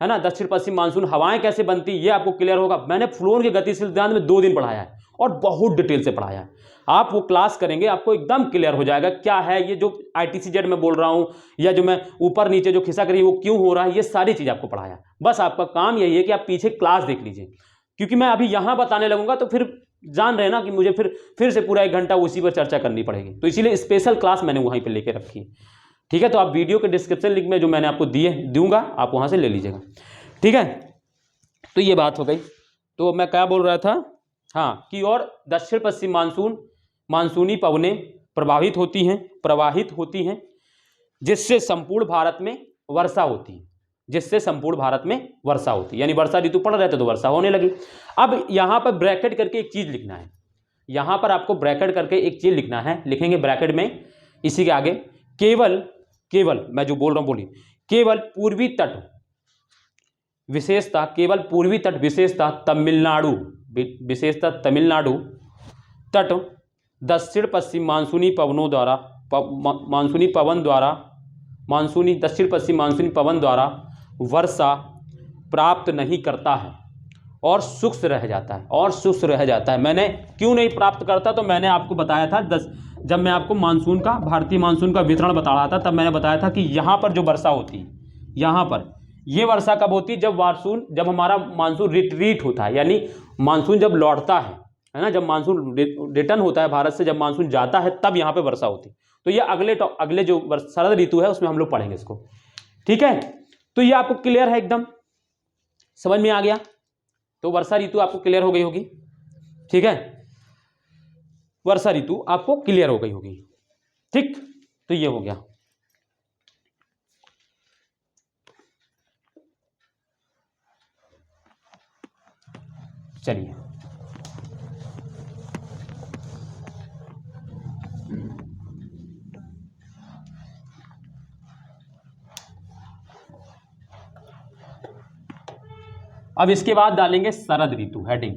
है ना, दक्षिण पश्चिम मानसून हवाएं कैसे बनती ये आपको क्लियर होगा। मैंने फ्लोन के गतिशील सिद्धांत में 2 दिन पढ़ाया है और बहुत डिटेल से पढ़ाया है। आप वो क्लास करेंगे आपको एकदम क्लियर हो जाएगा क्या है ये जो आईटीसी जेड में बोल रहा हूं, या जो मैं ऊपर नीचे जो खिसक रही है वो क्यों हो रहा है, ये सारी चीज आपको पढ़ाया। बस आपका काम यही है कि आप पीछे क्लास देख लीजिए, क्योंकि मैं अभी यहां बताने लगूंगा तो फिर जान रहे ना कि मुझे फिर से पूरा 1 घंटा उसी पर चर्चा करनी पड़ेगी, तो इसीलिए स्पेशल क्लास मैंने वहीं पर लेके रखी है। ठीक है, तो आप वीडियो के डिस्क्रिप्शन लिंक में जो मैंने आपको दूंगा आप वहां से ले लीजिएगा। ठीक है, तो ये बात हो गई। तो मैं क्या बोल रहा था, हाँ, कि और दक्षिण पश्चिम मानसूनी पवनें प्रवाहित होती हैं जिससे संपूर्ण भारत में वर्षा होती है, यानी वर्षा ऋतु पड़ रहे थे तो वर्षा होने लगी। अब यहां पर ब्रैकेट करके एक चीज लिखना है, यहां पर आपको ब्रैकेट करके एक चीज लिखना है, लिखेंगे ब्रैकेट में इसी के आगे, केवल मैं जो बोल रहा हूं बोलिए, केवल पूर्वी तट विशेषता तमिलनाडु तट दक्षिण पश्चिम मानसूनी दक्षिण पश्चिम मानसूनी पवन द्वारा वर्षा प्राप्त नहीं करता है और शुष्क रह जाता है। मैंने क्यों नहीं प्राप्त करता, तो मैंने आपको बताया था जब मैं आपको भारतीय मानसून का वितरण बता रहा था, तब मैंने बताया था कि यहाँ पर जो वर्षा होती है, यहाँ पर ये वर्षा कब होती है, जब हमारा मानसून रिट्रीट होता है, यानी मानसून जब लौटता है ना, जब मानसून रिटर्न होता है भारत से, जब मानसून जाता है तब यहाँ पे वर्षा होती है। तो ये अगले जो शरद ऋतु है उसमें हम लोग पढ़ेंगे इसको। ठीक है, तो ये आपको क्लियर है, एकदम समझ में आ गया। तो वर्षा ऋतु आपको क्लियर हो गई होगी। ठीक है, वर्षा ऋतु आपको क्लियर हो गई होगी। ठीक, तो ये हो गया। चलिए, अब इसके बाद डालेंगे शरद ऋतु हेडिंग।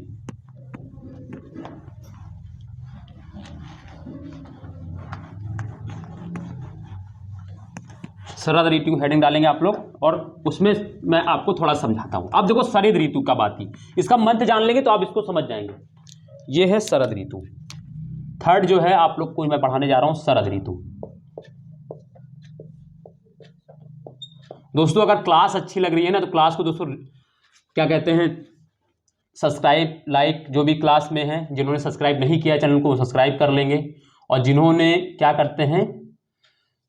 शरद ऋतु हेडिंग डालेंगे आप लोग, और उसमें मैं आपको थोड़ा समझाता हूं। अब देखो शरद ऋतु का बात ही, इसका मंत्र जान लेंगे तो आप इसको समझ जाएंगे। ये है शरद ऋतु, थर्ड जो है आप लोग को मैं पढ़ाने जा रहा हूं शरद ऋतु। दोस्तों अगर क्लास अच्छी लग रही है ना, तो क्लास को दोस्तों क्या कहते हैं, सब्सक्राइब, लाइक, जो भी क्लास में है, जिन्होंने सब्सक्राइब नहीं किया चैनल को सब्सक्राइब कर लेंगे, और जिन्होंने क्या करते हैं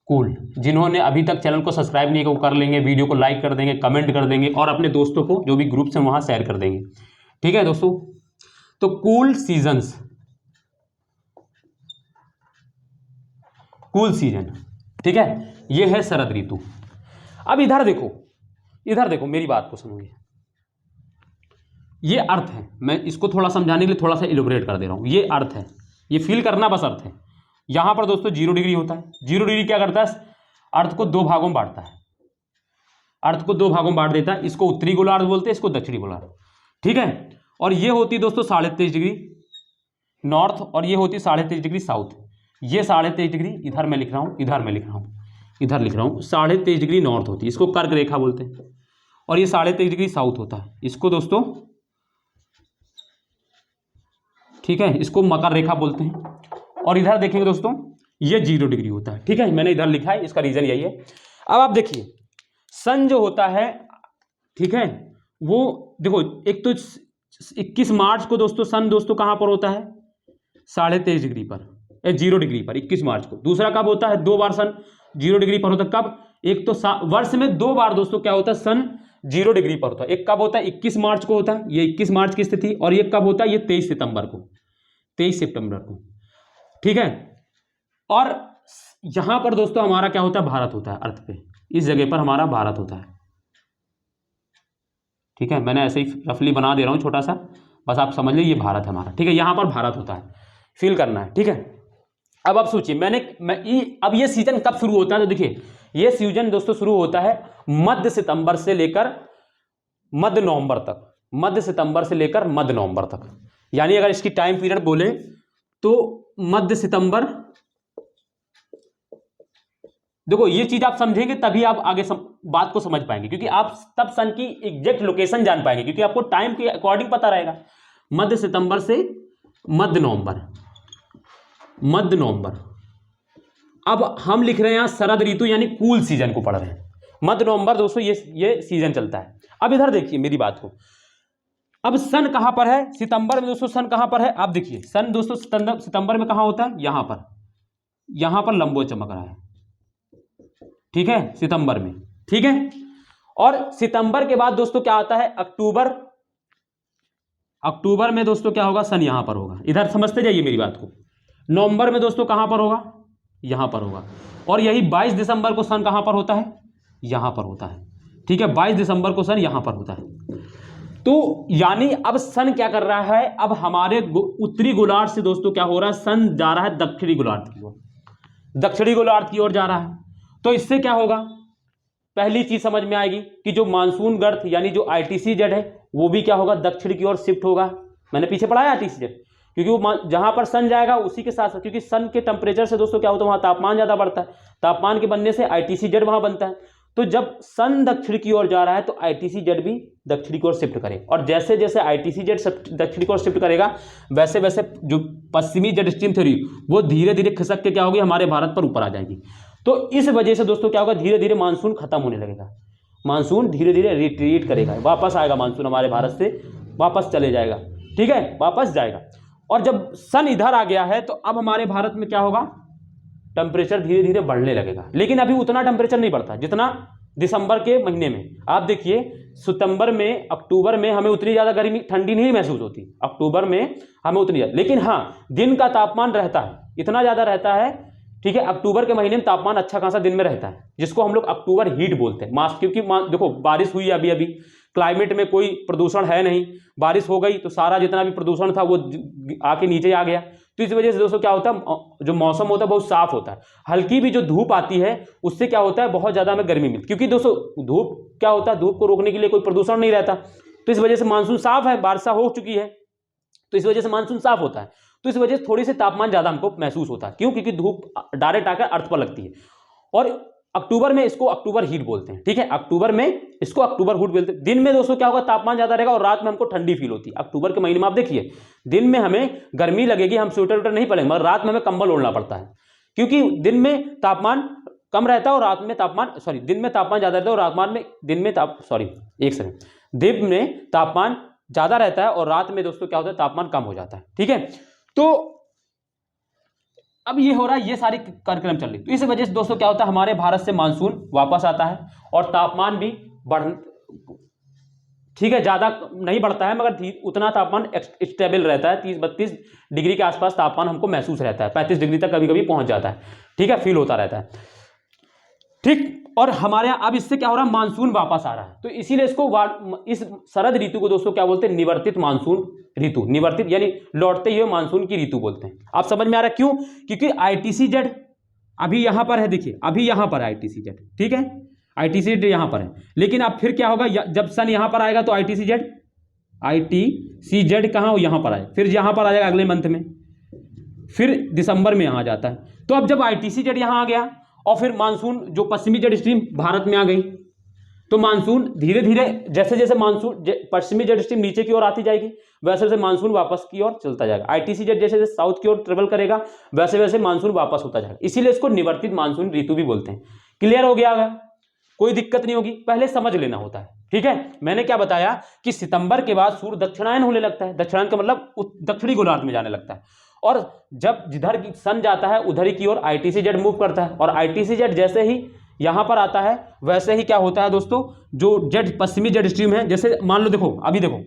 जिन्होंने अभी तक चैनल को सब्सक्राइब नहीं किया वो कर लेंगे, वीडियो को लाइक कर देंगे, कमेंट कर देंगे, और अपने दोस्तों को जो भी ग्रुप्स हैं वहां शेयर कर देंगे। ठीक है दोस्तों, तो कूल सीजन, ठीक है, ये है शरद ऋतु। अब इधर देखो मेरी बात को सुनोगे। ये अर्थ है, मैं इसको थोड़ा समझाने के लिए थोड़ा सा इलोबरेट कर दे रहा हूँ। ये अर्थ है, ये फील करना बस अर्थ है। यहाँ पर दोस्तों 0 डिग्री होता है। 0 डिग्री क्या करता है, अर्थ को 2 भागों में बांटता है, अर्थ को 2 भागों में बांट देता है। इसको उत्तरी गोलार्ध बोलते हैं, इसको दक्षिणी गोलार्ध, ठीक है। और ये होती है दोस्तों 23.5 डिग्री नॉर्थ, और ये होती है 23.5 डिग्री साउथ। ये 23.5 डिग्री इधर मैं लिख रहा हूँ, इधर मैं लिख रहा हूँ, इधर लिख रहा हूँ, 23.5 डिग्री नॉर्थ होती है, इसको कर्क रेखा बोलते हैं। और ये 23.5 डिग्री साउथ होता है, इसको दोस्तों, ठीक है, इसको मकर रेखा बोलते हैं। और इधर देखेंगे दोस्तों, ये 0 डिग्री होता है, ठीक है, मैंने इधर लिखा है, इसका रीजन यही है। अब आप देखिए सन जो होता है, ठीक है, वो देखो, एक तो 21 मार्च को दोस्तों सन दोस्तों कहां पर होता है, 23.5 डिग्री पर, 0 डिग्री पर 21 मार्च को। दूसरा कब होता है, 2 बार सन 0 डिग्री पर होता है। कब, एक तो वर्ष में 2 बार दोस्तों क्या होता है, सन 0 डिग्री पर होता है। एक कब होता है, 21 मार्च को होता है, ये 21 मार्च की स्थिति। और ये कब होता है, ये 23 सितंबर को, 23 सितंबर को, ठीक है। और यहां पर दोस्तों हमारा क्या होता है, भारत होता है अर्थ पे, इस जगह पर हमारा भारत होता है, ठीक है। मैंने ऐसे ही रफली बना दे रहा हूं छोटा सा, बस आप समझ लीजिए ये भारत है हमारा, ठीक है, यहां पर भारत होता है, फील करना है, ठीक है। अब आप सोचिए, अब ये सीजन कब शुरू होता है, तो देखिए ये सीजन दोस्तों शुरू होता है मध्य सितंबर से लेकर मध्य नवंबर तक, मध्य सितंबर से लेकर मध्य नवंबर तक। यानी अगर इसकी टाइम पीरियड बोले तो मध्य सितंबर, देखो ये चीज आप समझेंगे तभी आप आगे बात को समझ पाएंगे, क्योंकि आप तब सन की एग्जैक्ट लोकेशन जान पाएंगे, क्योंकि आपको टाइम के अकॉर्डिंग पता रहेगा। मध्य सितंबर से मध्य नवंबर, मध्य नवंबर। अब हम लिख रहे हैं यहां शरद ऋतु यानी कूल सीजन को पढ़ रहे हैं। मध्य नवंबर दोस्तों ये सीजन चलता है। अब इधर देखिए मेरी बात को, अब सन कहां पर है, सितंबर में दोस्तों सन कहां पर है, आप देखिए सन दोस्तों सितंबर में कहां होता है, यहां पर लंबो चमक रहा है, ठीक है, सितंबर में, ठीक है। और सितंबर के बाद दोस्तों क्या आता है, अक्टूबर। अक्टूबर में दोस्तों क्या होगा, सन यहां पर होगा, इधर समझते जाइए मेरी बात को। नवंबर में दोस्तों कहां पर होगा, यहां पर होगा। और यही 22 दिसंबर को सन कहां पर होता है, यहां पर होता है, ठीक है, 22 दिसंबर को सन यहां पर होता है। तो यानी अब सन क्या कर रहा है, अब हमारे उत्तरी गोलार्ध से दोस्तों क्या हो रहा है, सन जा रहा है दक्षिणी गोलार्ध की ओर, दक्षिणी गोलार्ध की ओर जा रहा है। तो इससे क्या होगा, पहली चीज समझ में आएगी कि जो मानसून गर्त यानी जो ITCZ है वो भी क्या होगा, दक्षिण की ओर शिफ्ट होगा। मैंने पीछे पढ़ाया ITCZ, क्योंकि वो जहां पर सन जाएगा उसी के साथ, क्योंकि सन के टेम्परेचर से दोस्तों क्या होता है, वहां तापमान ज्यादा बढ़ता है, तापमान के बनने से ITCZ वहां बनता है। तो जब सन दक्षिण की ओर जा रहा है तो ITCZ भी दक्षिण की ओर शिफ्ट करे, और जैसे जैसे ITCZ दक्षिण की ओर शिफ्ट करेगा वैसे वैसे जो पश्चिमी जेट स्ट्रीम थ्योरी वो धीरे धीरे खिसक के क्या होगी, हमारे भारत पर ऊपर आ जाएगी। तो इस वजह से दोस्तों क्या होगा, धीरे धीरे मानसून खत्म होने लगेगा, मानसून धीरे धीरे रिट्रीट करेगा, वापस आएगा मानसून हमारे भारत से वापस चले जाएगा, ठीक है, वापस जाएगा। और जब सन इधर आ गया है तो अब हमारे भारत में क्या होगा, टेम्परेचर धीरे धीरे बढ़ने लगेगा, लेकिन अभी उतना टेम्परेचर नहीं बढ़ता जितना दिसंबर के महीने में। आप देखिए सितंबर में अक्टूबर में हमें उतनी ज़्यादा गर्मी ठंडी नहीं महसूस होती, अक्टूबर में हमें उतनी ज़्यादा, लेकिन हाँ दिन का तापमान रहता है, इतना ज़्यादा रहता है, ठीक है। अक्टूबर के महीने में तापमान अच्छा खासा दिन में रहता है, जिसको हम लोग अक्टूबर हीट बोलते हैं मास, क्योंकि देखो बारिश हुई अभी अभी, क्लाइमेट में कोई प्रदूषण है नहीं, बारिश हो गई तो सारा जितना भी प्रदूषण था वो आके नीचे आ गया। तो इस वजह से दोस्तों क्या होता है, जो मौसम होता है बहुत साफ होता है, हल्की भी जो धूप आती है उससे क्या होता है, बहुत ज़्यादा हमें गर्मी मिलती है, क्योंकि दोस्तों धूप क्या होता है, धूप को रोकने के लिए कोई प्रदूषण नहीं रहता। तो इस वजह से मानसून साफ है, वर्षा हो चुकी है, तो इस वजह से मानसून साफ होता है, तो इस वजह से थोड़ी सी तापमान ज़्यादा हमको महसूस होता है। क्यों, क्योंकि धूप डायरेक्ट आकर अर्थ पर लगती है। और अक्टूबर में इसको अक्टूबर हीट बोलते हैं, ठीक है, अक्टूबर में इसको अक्टूबर हीट बोलते हैं। दिन में दोस्तों क्या होगा, तापमान ज्यादा रहेगा और रात में हमको ठंडी फील होती है। अक्टूबर के महीने में आप देखिए दिन में हमें गर्मी लगेगी, हम स्वेटर उटर नहीं पहनेंगे, मगर रात में हमें कंबल ओढ़ना पड़ता है, क्योंकि दिन में तापमान कम रहता है और रात में तापमान दिन में तापमान ज्यादा रहता है और रात में दिन में तापमान ज्यादा रहता है और रात में दोस्तों क्या होता है, तापमान कम हो जाता है, ठीक है। तो अब ये हो रहा है, ये सारी कार्यक्रम चल रही, तो इस वजह से दोस्तों क्या होता है, हमारे भारत से मानसून वापस आता है और तापमान भी ठीक है, ज्यादा नहीं बढ़ता है, मगर उतना तापमान स्टेबल रहता है, 30-32 डिग्री के आसपास तापमान हमको महसूस रहता है, 35 डिग्री तक कभी कभी पहुंच जाता है, ठीक है, फील होता रहता है। ठीक। और हमारे यहाँ अब इससे क्या हो रहा है, मानसून वापस आ रहा है, तो इसीलिए इसको इस शरद ऋतु को दोस्तों क्या बोलते हैं, निवर्तित मानसून ऋतु। निवर्तित यानी लौटते हुए मानसून की ऋतु बोलते हैं। आप समझ में आ रहा है क्यों, क्योंकि ITCZ अभी यहां पर है, देखिए अभी यहां पर ITCZ, ठीक है, ITCZ यहां पर है, लेकिन अब फिर क्या होगा, जब सन यहां पर आएगा तो ITCZ कहां हो, यहां पर आए, फिर यहां पर आ जाएगा अगले मंथ में, फिर दिसंबर में यहां आ जाता है। तो अब जब ITCZ यहां आ गया और फिर मानसून जो पश्चिमी जेट स्ट्रीम भारत में आ गई, तो मानसून धीरे धीरे जैसे जैसे मानसून पश्चिमी जेट स्ट्रीम नीचे की ओर आती जाएगी, वैसे वैसे मानसून वापस की ओर चलता जाएगा। ITCZ जैसे जैसे साउथ की ओर ट्रेवल करेगा, वैसे वैसे मानसून वापस होता जाएगा, इसीलिए इसको निवर्तित मानसून ऋतु भी बोलते हैं। क्लियर हो गया होगा, कोई दिक्कत नहीं होगी, पहले समझ लेना होता है, ठीक है। मैंने क्या बताया कि सितंबर के बाद सूर्य दक्षिणायन होने लगता है, दक्षिणायन का मतलब दक्षिणी गोलार्ध में जाने लगता है, और जब जिधर की सन जाता है उधर ही की ओर ITCZ मूव करता है, और ITCZ जैसे ही यहां पर आता है वैसे ही क्या होता है दोस्तों, जो जेट पश्चिमी जेट स्ट्रीम है, जैसे मान लो देखो अभी देखो,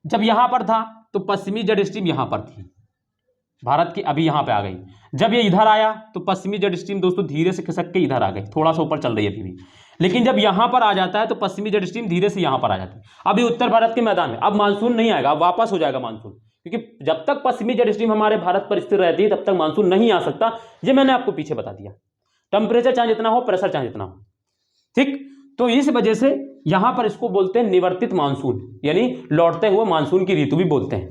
जब यहां पर था तो पश्चिमी जेट स्ट्रीम यहां पर थी भारत की, अभी यहां पे आ गई। जब ये इधर आया तो पश्चिमी जेट स्ट्रीम दोस्तों धीरे से खिसक के इधर आ गई, थोड़ा सा ऊपर चल रही है अभी भी, लेकिन जब यहां पर आ जाता है तो पश्चिमी जेट स्ट्रीम धीरे से यहां पर आ जाती है। अभी उत्तर भारत के मैदान में अब मानसून नहीं आएगा, अब वापस हो जाएगा मानसून, क्योंकि जब तक पश्चिमी जेट स्ट्रीम हमारे भारत पर स्थिर रहती है तब तक मानसून नहीं आ सकता, ये मैंने आपको पीछे बता दिया। टेम्परेचर चाहे जितना हो, प्रेशर चाहे जितना हो, ठीक। तो इस वजह से यहां पर इसको बोलते हैं निवर्तित मानसून, यानी लौटते हुए मानसून की ऋतु भी बोलते हैं,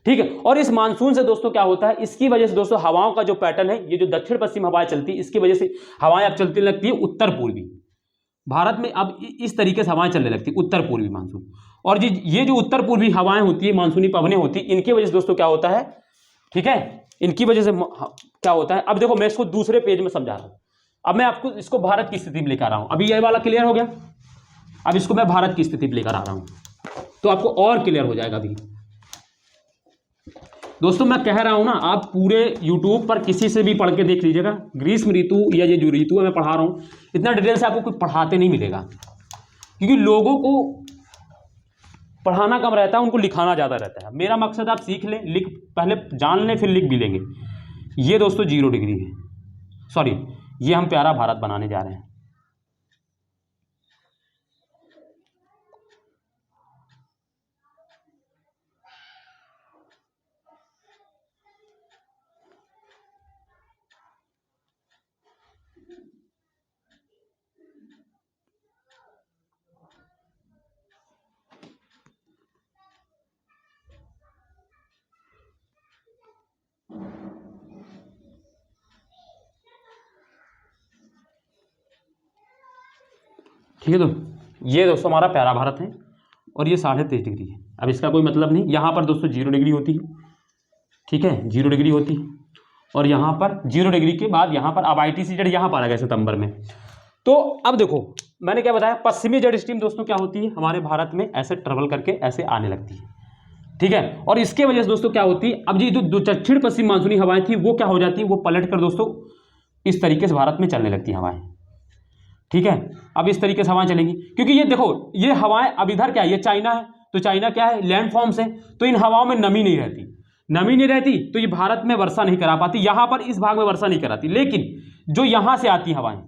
ठीक है। और इस मानसून से दोस्तों क्या होता है, इसकी वजह से दोस्तों हवाओं का जो पैटर्न है, ये जो दक्षिण पश्चिम हवाएं चलती है, इसकी वजह से हवाएं अब चलती लगती है उत्तर पूर्वी भारत में, अब इस तरीके से हवाएं चलने लगती है उत्तर पूर्वी मानसून। और ये जो उत्तर पूर्वी हवाएं होती है, मानसूनी पवनें होती है, इनकी वजह से दोस्तों क्या होता है, ठीक है, इनकी वजह से क्या होता है। अब देखो मैं इसको दूसरे पेज में समझा रहा हूं, अब मैं आपको इसको भारत की स्थिति में लेकर आ रहा हूं। अभी ये वाला क्लियर हो गया, अब इसको मैं भारत की स्थिति में लेकर आ रहा हूं तो आपको और क्लियर हो जाएगा। अभी दोस्तों मैं कह रहा हूं ना, आप पूरे YouTube पर किसी से भी पढ़ के देख लीजिएगा, ग्रीष्म ऋतु या ये जो ऋतु है मैं पढ़ा रहा हूं, इतना डिटेल से आपको कुछ पढ़ाते नहीं मिलेगा, क्योंकि लोगों को पढ़ाना कम रहता है, उनको लिखाना ज़्यादा रहता है। मेरा मकसद आप सीख लें, लिख पहले जान लें, फिर लिख भी लेंगे। ये दोस्तों 0 डिग्री है, सॉरी ये हम प्यारा भारत बनाने जा रहे हैं। ठीक है, तो ये दोस्तों हमारा प्यारा भारत है और ये 23.5 डिग्री है। अब इसका कोई मतलब नहीं, यहाँ पर दोस्तों 0 डिग्री होती है, ठीक है, 0 डिग्री होती है, और यहाँ पर 0 डिग्री के बाद यहाँ पर अब ITCZ यहाँ पर आ गया सितंबर में। तो अब देखो मैंने क्या बताया, पश्चिमी जेट स्ट्रीम दोस्तों क्या होती है, हमारे भारत में ऐसे ट्रेवल करके ऐसे आने लगती है, ठीक है। और इसके वजह से दोस्तों क्या होती है, अब ये जो दक्षिण पश्चिम मानसूनी हवाएं थी वो क्या हो जाती है, वो पलट कर दोस्तों इस तरीके से भारत में चलने लगती है हवाएं, ठीक है। अब इस तरीके से हवाएं चलेंगी, क्योंकि ये देखो ये हवाएं अब इधर क्या है, ये चाइना है, तो चाइना क्या है, लैंड फॉर्म्स है, तो इन हवाओं में नमी नहीं रहती, नमी नहीं रहती तो ये भारत में वर्षा नहीं करा पाती, यहां पर इस भाग में वर्षा नहीं कराती। लेकिन जो यहां से आती हवाएं,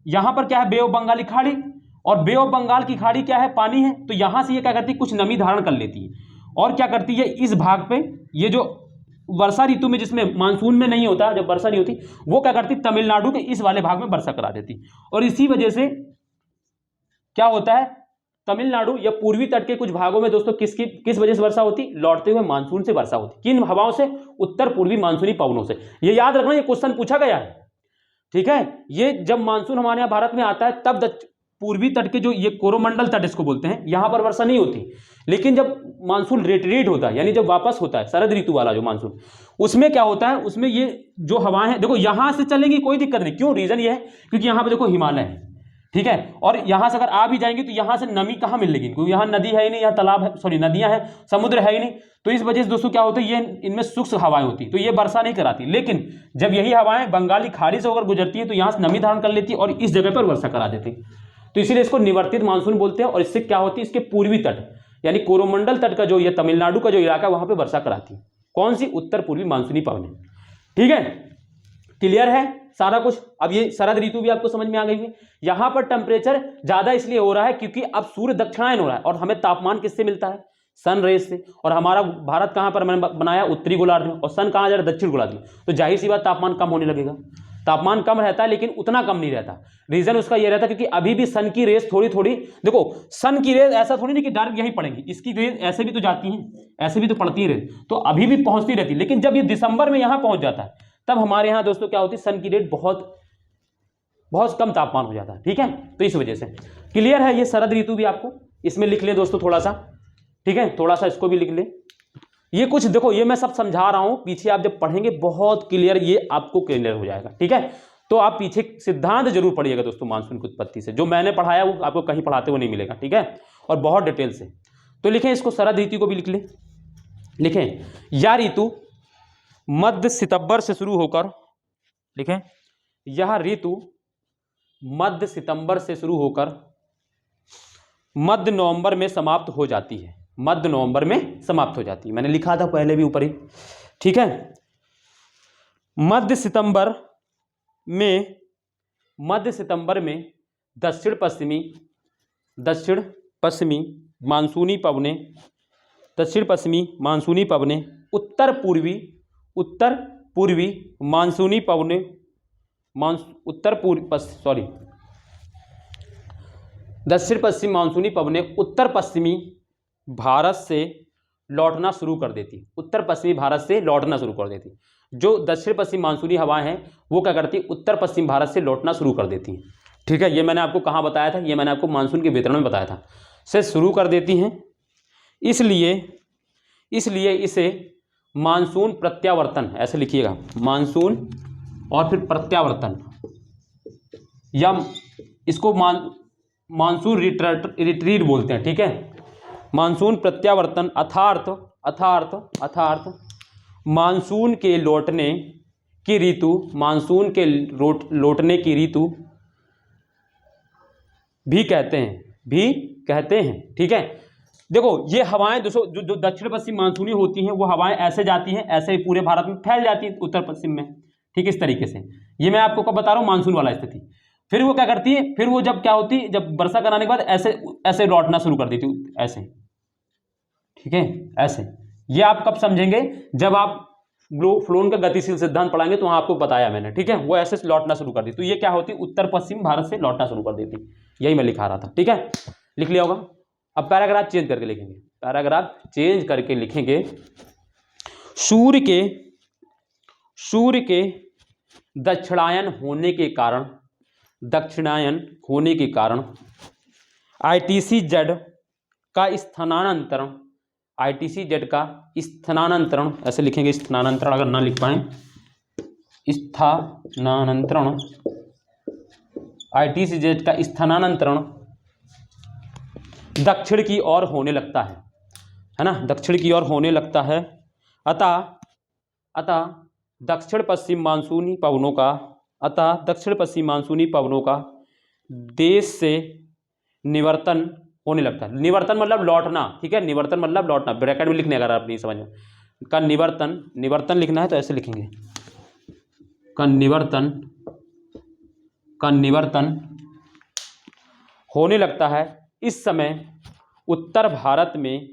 यहां पर क्या है, बे ऑफ बंगाल की खाड़ी, और बे ऑफ बंगाल की खाड़ी क्या है, पानी है, तो यहां से ये क्या करती है, कुछ नमी धारण कर लेती है, और क्या करती है, इस भाग पे ये जो वर्षा ऋतु में जिसमें मानसून में नहीं होता, जब वर्षा नहीं होती, वो क्या करती, तमिलनाडु के इस वाले भाग में वर्षा करा देती। और इसी वजह से क्या होता है, तमिलनाडु या पूर्वी तट के कुछ भागों में दोस्तों किस वजह से वर्षा होती, लौटते हुए मानसून से वर्षा होती। किन हवाओं से, उत्तर पूर्वी मानसूनी पवनों से। ये याद रखना, ये क्वेश्चन पूछा गया है, ठीक है। ये जब मानसून हमारे यहाँ भारत में आता है तब पूर्वी तट के जो ये कोरोमंडल तट इसको बोलते हैं, यहां पर वर्षा नहीं होती। लेकिन जब मानसून रिट्रीट होता है, यानी जब वापस होता है शरद ऋतु वाला जो मानसून, उसमें क्या होता है, उसमें ये जो हवाएं हैं देखो यहां से चलेंगी, कोई दिक्कत नहीं। क्यों, रीजन ये है क्योंकि यहां पे देखो हिमालय है, ठीक है, और यहां से अगर आ भी जाएंगे तो यहां से नमी कहां मिलेगी, क्योंकि यहां नदी है ही नहीं, यहाँ तालाब है, सॉरी नदियां हैं, समुद्र है ही नहीं। तो इस वजह से दोस्तों क्या होता है, ये इनमें शुष्क हवाएं होती, तो ये वर्षा नहीं कराती। लेकिन जब यही हवाएं बंगाली खाड़ी से होकर गुजरती है तो यहां से नमी धारण कर लेती है और इस जगह पर वर्षा करा देती। तो इसीलिए इसको निवर्तित मानसून बोलते हैं। और इससे क्या होती है, इसके पूर्वी तट यानी कोरोमंडल तट का जो ये तमिलनाडु का जो इलाका है वहां पे वर्षा कराती है। कौन सी, उत्तर पूर्वी मानसूनी पवनें, ठीक है। क्लियर है सारा कुछ। अब ये शरद ऋतु भी आपको समझ में आ गई है। यहां पर टेम्परेचर ज्यादा इसलिए हो रहा है क्योंकि अब सूर्य दक्षिणायन हो रहा है और हमें तापमान किससे मिलता है, सन रेज से। और हमारा भारत कहां पर मैंने बनाया, उत्तरी गोलार्ध में, और सन कहां जा रहा है, दक्षिण गोलार्ध में। तो जाहिर सी बात तापमान कम होने लगेगा। तापमान कम रहता है लेकिन उतना कम नहीं रहता। रीजन उसका यह रहता है क्योंकि अभी भी सन की रेस थोड़ी थोड़ी, देखो सन की रेस ऐसा थोड़ी नहीं कि डायरेक्ट यहीं पड़ेंगी, इसकी रेस ऐसे भी तो जाती हैं, ऐसे भी तो पड़ती है रेस, तो अभी भी पहुंचती रहती है। लेकिन जब ये दिसंबर में यहां पहुंच जाता है तब हमारे यहाँ दोस्तों क्या होती है, सन की रेट बहुत बहुत कम तापमान हो जाता है। ठीक है, तो इस वजह से क्लियर है। ये शरद ऋतु भी आपको इसमें लिख ले दोस्तों थोड़ा सा, ठीक है, थोड़ा सा इसको भी लिख ले। ये कुछ देखो, ये मैं सब समझा रहा हूं, पीछे आप जब पढ़ेंगे बहुत क्लियर ये आपको क्लियर हो जाएगा। ठीक है, तो आप पीछे सिद्धांत जरूर पढ़िएगा दोस्तों मानसून की उत्पत्ति से। जो मैंने पढ़ाया वो आपको कहीं पढ़ाते हुए नहीं मिलेगा। ठीक है, और बहुत डिटेल से। तो लिखें इसको, शरद ऋतु को भी लिख ले। लिखें, यह ऋतु मध्य सितंबर से शुरू होकर, लिखें, यह ऋतु मध्य सितंबर से शुरू होकर मध्य नवंबर में समाप्त हो जाती है। मध्य नवंबर में समाप्त हो जाती है, मैंने लिखा था पहले भी ऊपर ही। ठीक है, मध्य सितंबर में दक्षिण पश्चिमी मानसूनी पवनें उत्तर पूर्वी मानसूनी पवनें दक्षिण पश्चिम मानसूनी पवनें उत्तर पश्चिमी भारत से लौटना शुरू कर देती। उत्तर पश्चिमी भारत से लौटना शुरू कर देती। जो दक्षिण पश्चिम मानसूनी हवाएं हैं वो क्या करती, उत्तर पश्चिम भारत से लौटना शुरू कर देती हैं। ठीक है, ये मैंने आपको कहाँ बताया था, ये मैंने आपको मानसून के वितरण में बताया था, से शुरू कर देती हैं। इसलिए इसे मानसून प्रत्यावर्तन ऐसे लिखिएगा, मानसून और फिर प्रत्यावर्तन, या इसको मानसून रिट्रीट बोलते हैं। ठीक है, मानसून प्रत्यावर्तन अर्थात मानसून के लौटने की ऋतु भी कहते हैं। ठीक है, देखो ये हवाएं जो दक्षिण पश्चिम मानसूनी होती हैं वो हवाएं ऐसे जाती हैं, ऐसे पूरे भारत में फैल जाती हैं उत्तर पश्चिम में। ठीक, इस तरीके से। ये मैं आपको कब बता रहा हूँ, मानसून वाला स्थिति। फिर वो क्या करती है, फिर वो जब क्या होती है, जब वर्षा कराने के बाद ऐसे लौटना शुरू कर देती है, ऐसे। ठीक है, ऐसे। ये आप कब समझेंगे, जब आप फ्लोन का गतिशील सिद्धांत पढ़ाएंगे तो वहां आपको बताया मैंने। ठीक है, वो ऐसे लौटना शुरू कर देती। तो ये क्या होती है, उत्तर पश्चिम भारत से लौटना शुरू कर देती। यही मैं लिखा रहा था। ठीक है, लिख लिया होगा। अब पैराग्राफ चेंज करके लिखेंगे। सूर्य के दक्षिणायन होने के कारण ITC-Z का स्थानांतरण, ऐसे लिखेंगे, स्थानांतरण, अगर ना लिख पाए, स्थानांतरण, ITC-Z का स्थानांतरण दक्षिण की ओर होने लगता है ना, दक्षिण की ओर होने लगता है। अतः दक्षिण पश्चिम मानसूनी पवनों का देश से निवर्तन होने लगता है। निवर्तन मतलब लौटना। ठीक है, निवर्तन मतलब लौटना, ब्रैकेट में लिखने, अगर आप नहीं समझ का निवर्तन लिखना है तो ऐसे लिखेंगे, का निवर्तन होने लगता है। इस समय उत्तर भारत में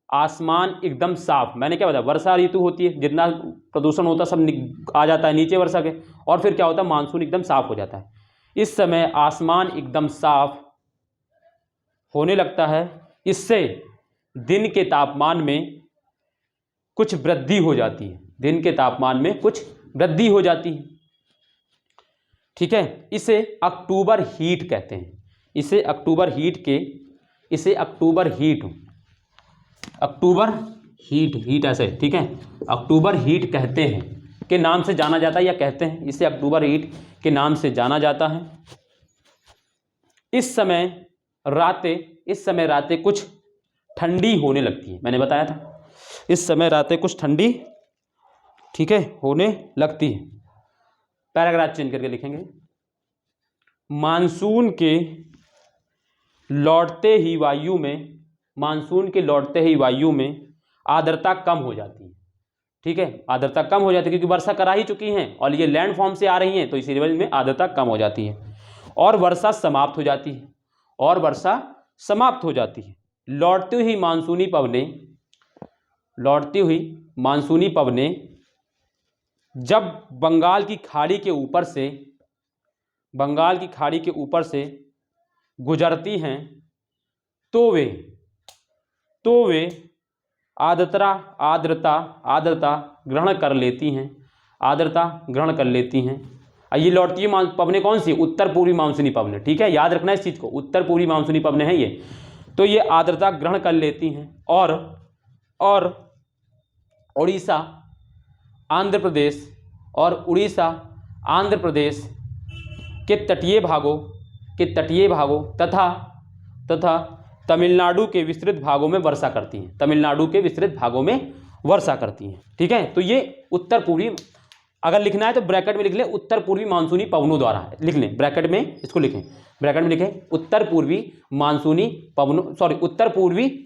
आसमान एकदम साफ, मैंने क्या बताया, वर्षा ऋतु होती है, जितना प्रदूषण होता है सब आ जाता है नीचे वर्षा के, और फिर क्या होता है, मानसून एकदम साफ हो जाता है। इस समय आसमान एकदम साफ होने लगता है। इससे दिन के तापमान में कुछ वृद्धि हो जाती है। ठीक है, इसे अक्टूबर हीट कहते हैं। इसे अक्टूबर हीट ऐसे, ठीक है, अक्टूबर हीट कहते हैं, के नाम से जाना जाता है, या कहते हैं, इसे अक्टूबर हीट के नाम से जाना जाता है। इस समय रातें कुछ ठंडी होने लगती है, मैंने बताया था, इस समय रातें कुछ ठंडी, ठीक है, होने लगती है। पैराग्राफ चेंज करके लिखेंगे, मानसून के लौटते ही वायु में आर्द्रता कम हो जाती है। ठीक है, आर्द्रता कम हो जाती है क्योंकि वर्षा करा ही चुकी हैं और ये लैंड फॉर्म से आ रही हैं, तो इसी वजह में आर्द्रता कम हो जाती है और वर्षा समाप्त हो जाती है, और वर्षा समाप्त हो जाती है। लौटती हुई मानसूनी पवनें जब बंगाल की खाड़ी के ऊपर से गुजरती हैं तो वे आर्द्रता ग्रहण कर लेती हैं। ये लौटती हुई पवनें कौन सी? उत्तर पूर्वी मानसूनी पवनें, ठीक है, याद रखना इस चीज़ को, उत्तर पूर्वी मानसूनी पवनें हैं ये। तो ये आर्द्रता ग्रहण कर लेती हैं और उड़ीसा आंध्र प्रदेश के तटीय भागों तथा तमिलनाडु के विस्तृत भागों में वर्षा करती हैं, ठीक है। तो ये उत्तर पूर्वी, अगर लिखना है तो ब्रैकेट में लिख लें, उत्तर पूर्वी मानसूनी पवनों द्वारा, लिख लें ब्रैकेट में, इसको लिखें ब्रैकेट में लिखें, उत्तर पूर्वी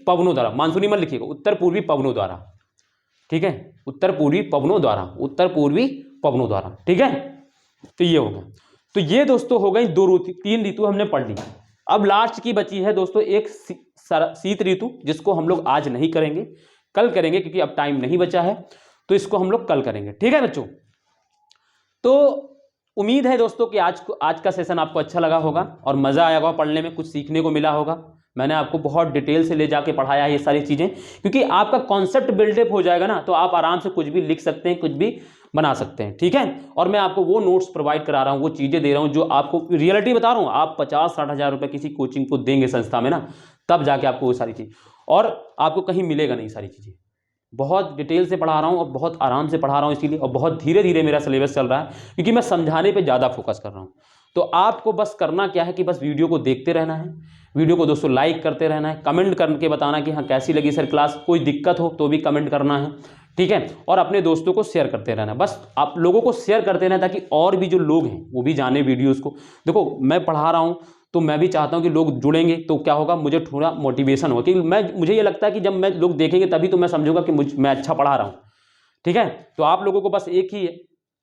पवनों द्वारा, मानसूनी मत लिखिएगा, उत्तर पूर्वी पवनों द्वारा, ठीक है, उत्तर पूर्वी पवनों द्वारा, ठीक है। तो ये हो गया। तो ये दोस्तों हो गई 3 ऋतु हमने पढ़ ली। अब लास्ट की बची है दोस्तों एक शीत ऋतु, जिसको हम लोग आज नहीं करेंगे, कल करेंगे, क्योंकि अब टाइम नहीं बचा है, तो इसको हम लोग कल करेंगे, ठीक है बच्चों। तो उम्मीद है दोस्तों कि आज का सेशन आपको अच्छा लगा होगा और मज़ा आया होगा पढ़ने में, कुछ सीखने को मिला होगा। मैंने आपको बहुत डिटेल से ले जाके पढ़ाया है ये सारी चीज़ें, क्योंकि आपका कॉन्सेप्ट बिल्डअप हो जाएगा ना, तो आप आराम से कुछ भी लिख सकते हैं, कुछ भी बना सकते हैं, ठीक है। और मैं आपको वो नोट्स प्रोवाइड करा रहा हूँ, वो चीज़ें दे रहा हूँ जो आपको रियलिटी बता रहा हूँ। आप 50-60 हज़ार रुपये किसी कोचिंग को देंगे संस्था में ना, तब जाके आपको वो सारी चीज़, और आपको कहीं मिलेगा नहीं सारी चीज़ें। बहुत डिटेल से पढ़ा रहा हूँ और बहुत आराम से पढ़ा रहा हूँ इसीलिए, और बहुत धीरे धीरे मेरा सिलेबस चल रहा है, क्योंकि मैं समझाने पे ज़्यादा फोकस कर रहा हूँ। तो आपको बस करना क्या है कि बस वीडियो को देखते रहना है, वीडियो को दोस्तों लाइक करते रहना है, कमेंट करके बताना कि हाँ कैसी लगी सर क्लास, कोई दिक्कत हो तो भी कमेंट करना है, ठीक है। और अपने दोस्तों को शेयर करते रहना, बस आप लोगों को शेयर करते रहना, ताकि और भी जो लोग हैं वो भी जाने वीडियोज़ को। देखो मैं पढ़ा रहा हूँ तो मैं भी चाहता हूं कि लोग जुड़ेंगे, तो क्या होगा, मुझे थोड़ा मोटिवेशन होगा, क्योंकि मुझे ये लगता है कि जब मैं लोग देखेंगे तभी तो मैं समझूंगा कि मैं अच्छा पढ़ा रहा हूं, ठीक है। तो आप लोगों को बस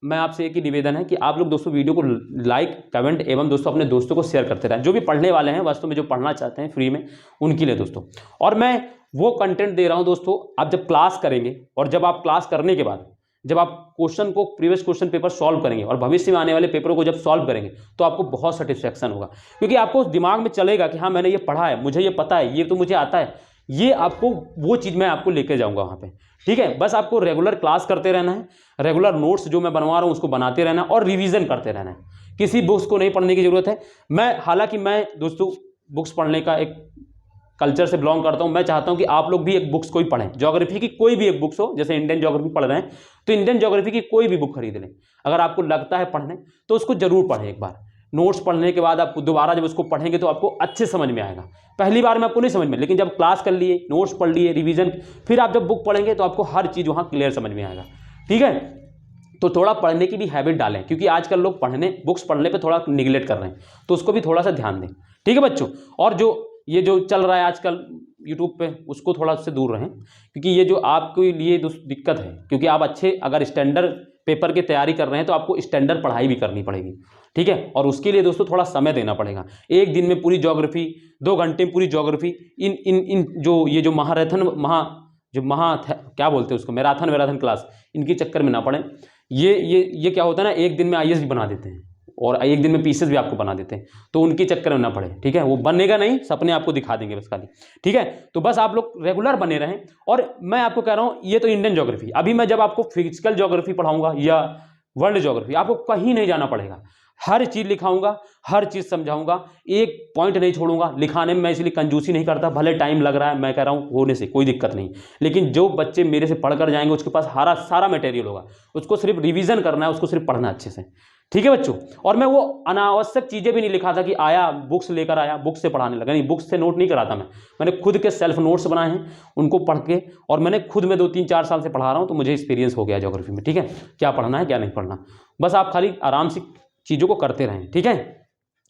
मैं आपसे एक ही निवेदन है कि आप लोग दोस्तों वीडियो को लाइक, कमेंट एवं दोस्तों अपने दोस्तों को शेयर करते रहें, जो भी पढ़ने वाले हैं वास्तव में, जो पढ़ना चाहते हैं फ्री में, उनके लिए दोस्तों। और मैं वो कंटेंट दे रहा हूं दोस्तों, आप जब क्लास करेंगे और जब आप क्लास करने के बाद जब आप प्रीवियस क्वेश्चन पेपर सॉल्व करेंगे और भविष्य में आने वाले पेपरों को जब सॉल्व करेंगे, तो आपको बहुत सेटिस्फैक्शन होगा, क्योंकि आपको दिमाग में चलेगा कि हाँ मैंने ये पढ़ा है, मुझे ये पता है, ये तो मुझे आता है, ये आपको वो चीज़ मैं आपको लेके जाऊंगा वहाँ पे, ठीक है। बस आपको रेगुलर क्लास करते रहना है, रेगुलर नोट्स जो मैं बनवा रहा हूँ उसको बनाते रहना है और रिवीजन करते रहना है। किसी बुक्स को नहीं पढ़ने की जरूरत है। हालांकि मैं दोस्तों बुक्स पढ़ने का एक कल्चर से बिलोंग करता हूं, मैं चाहता हूं कि आप लोग भी एक बुक्स को ही पढ़ें, ज्योग्राफी की कोई भी एक बुक्स हो, जैसे इंडियन ज्योग्राफी पढ़ रहे हैं तो इंडियन ज्योग्राफी की कोई भी बुक खरीद लें, अगर आपको लगता है पढ़ने तो उसको जरूर पढ़ें एक बार। नोट्स पढ़ने के बाद आप दोबारा जब उसको पढ़ेंगे तो आपको अच्छे समझ में आएगा, पहली बार में आपको नहीं समझ में, लेकिन जब क्लास कर लिए, नोट्स पढ़ लिए, रिवीजन, फिर आप जब बुक पढ़ेंगे तो आपको हर चीज़ वहाँ क्लियर समझ में आएगा, ठीक है। तो थोड़ा पढ़ने की भी हैबिट डालें, क्योंकि आजकल लोग बुक्स पढ़ने पे थोड़ा निगलेक्ट कर रहे हैं, तो उसको भी थोड़ा सा ध्यान दें, ठीक है बच्चों। और ये जो चल रहा है आजकल यूट्यूब पे, उसको थोड़ा उससे दूर रहें, क्योंकि ये जो आपके लिए दिक्कत है, क्योंकि आप अगर स्टैंडर्ड पेपर की तैयारी कर रहे हैं तो आपको स्टैंडर्ड पढ़ाई भी करनी पड़ेगी, ठीक है। और उसके लिए दोस्तों थोड़ा समय देना पड़ेगा, एक दिन में पूरी ज्योग्राफी, 2 घंटे में पूरी ज्योग्राफी, इन क्या बोलते हैं उसको, मैराथन क्लास, इनके चक्कर में ना पड़े। ये क्या होता है ना, एक दिन में आईएएस भी बना देते हैं और एक दिन में पीसीएस भी आपको बना देते हैं, तो उनके चक्कर में ना पड़े, ठीक है। वो बनेगा नहीं, सपने आपको दिखा देंगे बस खाली, ठीक है। तो बस आप लोग रेगुलर बने रहें। और मैं आपको कह रहा हूँ, ये तो इंडियन ज्योग्राफी, अभी मैं जब आपको फिजिकल ज्योग्राफी पढ़ाऊंगा या वर्ल्ड ज्योग्राफी, आपको कहीं नहीं जाना पड़ेगा, हर चीज़ लिखाऊंगा, हर चीज़ समझाऊंगा, एक पॉइंट नहीं छोड़ूंगा। लिखाने में मैं इसलिए कंजूसी नहीं करता, भले टाइम लग रहा है, मैं कह रहा हूँ होने से कोई दिक्कत नहीं, लेकिन जो बच्चे मेरे से पढ़कर जाएंगे उसके पास सारा मटेरियल होगा, उसको सिर्फ रिवीजन करना है, उसको सिर्फ पढ़ना अच्छे से, ठीक है बच्चों। और मैं वो अनावश्यक चीज़ें भी नहीं लिखा था कि आया बुक्स लेकर आया, बुक्स से पढ़ाने लगा, नहीं, बुक्स से नोट नहीं कराता मैंने खुद के सेल्फ नोट्स बनाए हैं, उनको पढ़ के, और मैंने खुद में 2-3-4 साल से पढ़ा रहा हूँ, तो मुझे एक्सपीरियंस हो गया ज्योग्राफी में, ठीक है, क्या पढ़ना है क्या नहीं पढ़ना। बस आप खाली आराम से चीज़ों को करते रहें, ठीक है।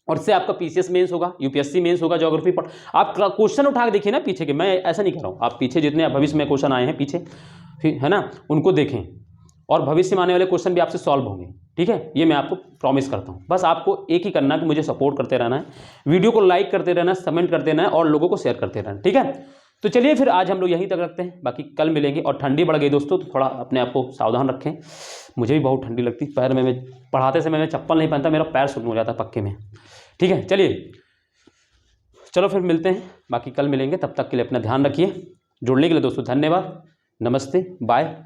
और इससे आपका पीसीएस मेंस होगा, यूपीएससी मेंस होगा, ज्योग्राफी पर आप क्वेश्चन उठा के देखिए ना पीछे के, मैं ऐसा नहीं कह रहा हूँ, आप पीछे जितने भविष्य में क्वेश्चन आए हैं पीछे, ठीक है ना, उनको देखें और भविष्य में आने वाले क्वेश्चन भी आपसे सॉल्व होंगे, ठीक है, ये मैं आपको प्रॉमिस करता हूँ। बस आपको एक ही करना है कि मुझे सपोर्ट करते रहना है, वीडियो को लाइक करते रहना है, कमेंट करते रहना है और लोगों को शेयर करते रहना है, ठीक है। तो चलिए फिर आज हम लोग यहीं तक रखते हैं, बाकी कल मिलेंगे। और ठंडी बढ़ गई दोस्तों, तो थोड़ा अपने आप को सावधान रखें, मुझे भी बहुत ठंडी लगती, पैर में मैं पढ़ाते समय मैं चप्पल नहीं पहनता, मेरा पैर सुन्न हो जाता पक्के में, ठीक है। चलिए चलो फिर मिलते हैं, बाकी कल मिलेंगे, तब तक के लिए अपना ध्यान रखिए। जुड़ने के लिए दोस्तों धन्यवाद, नमस्ते, बाय,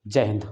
जय हिंद।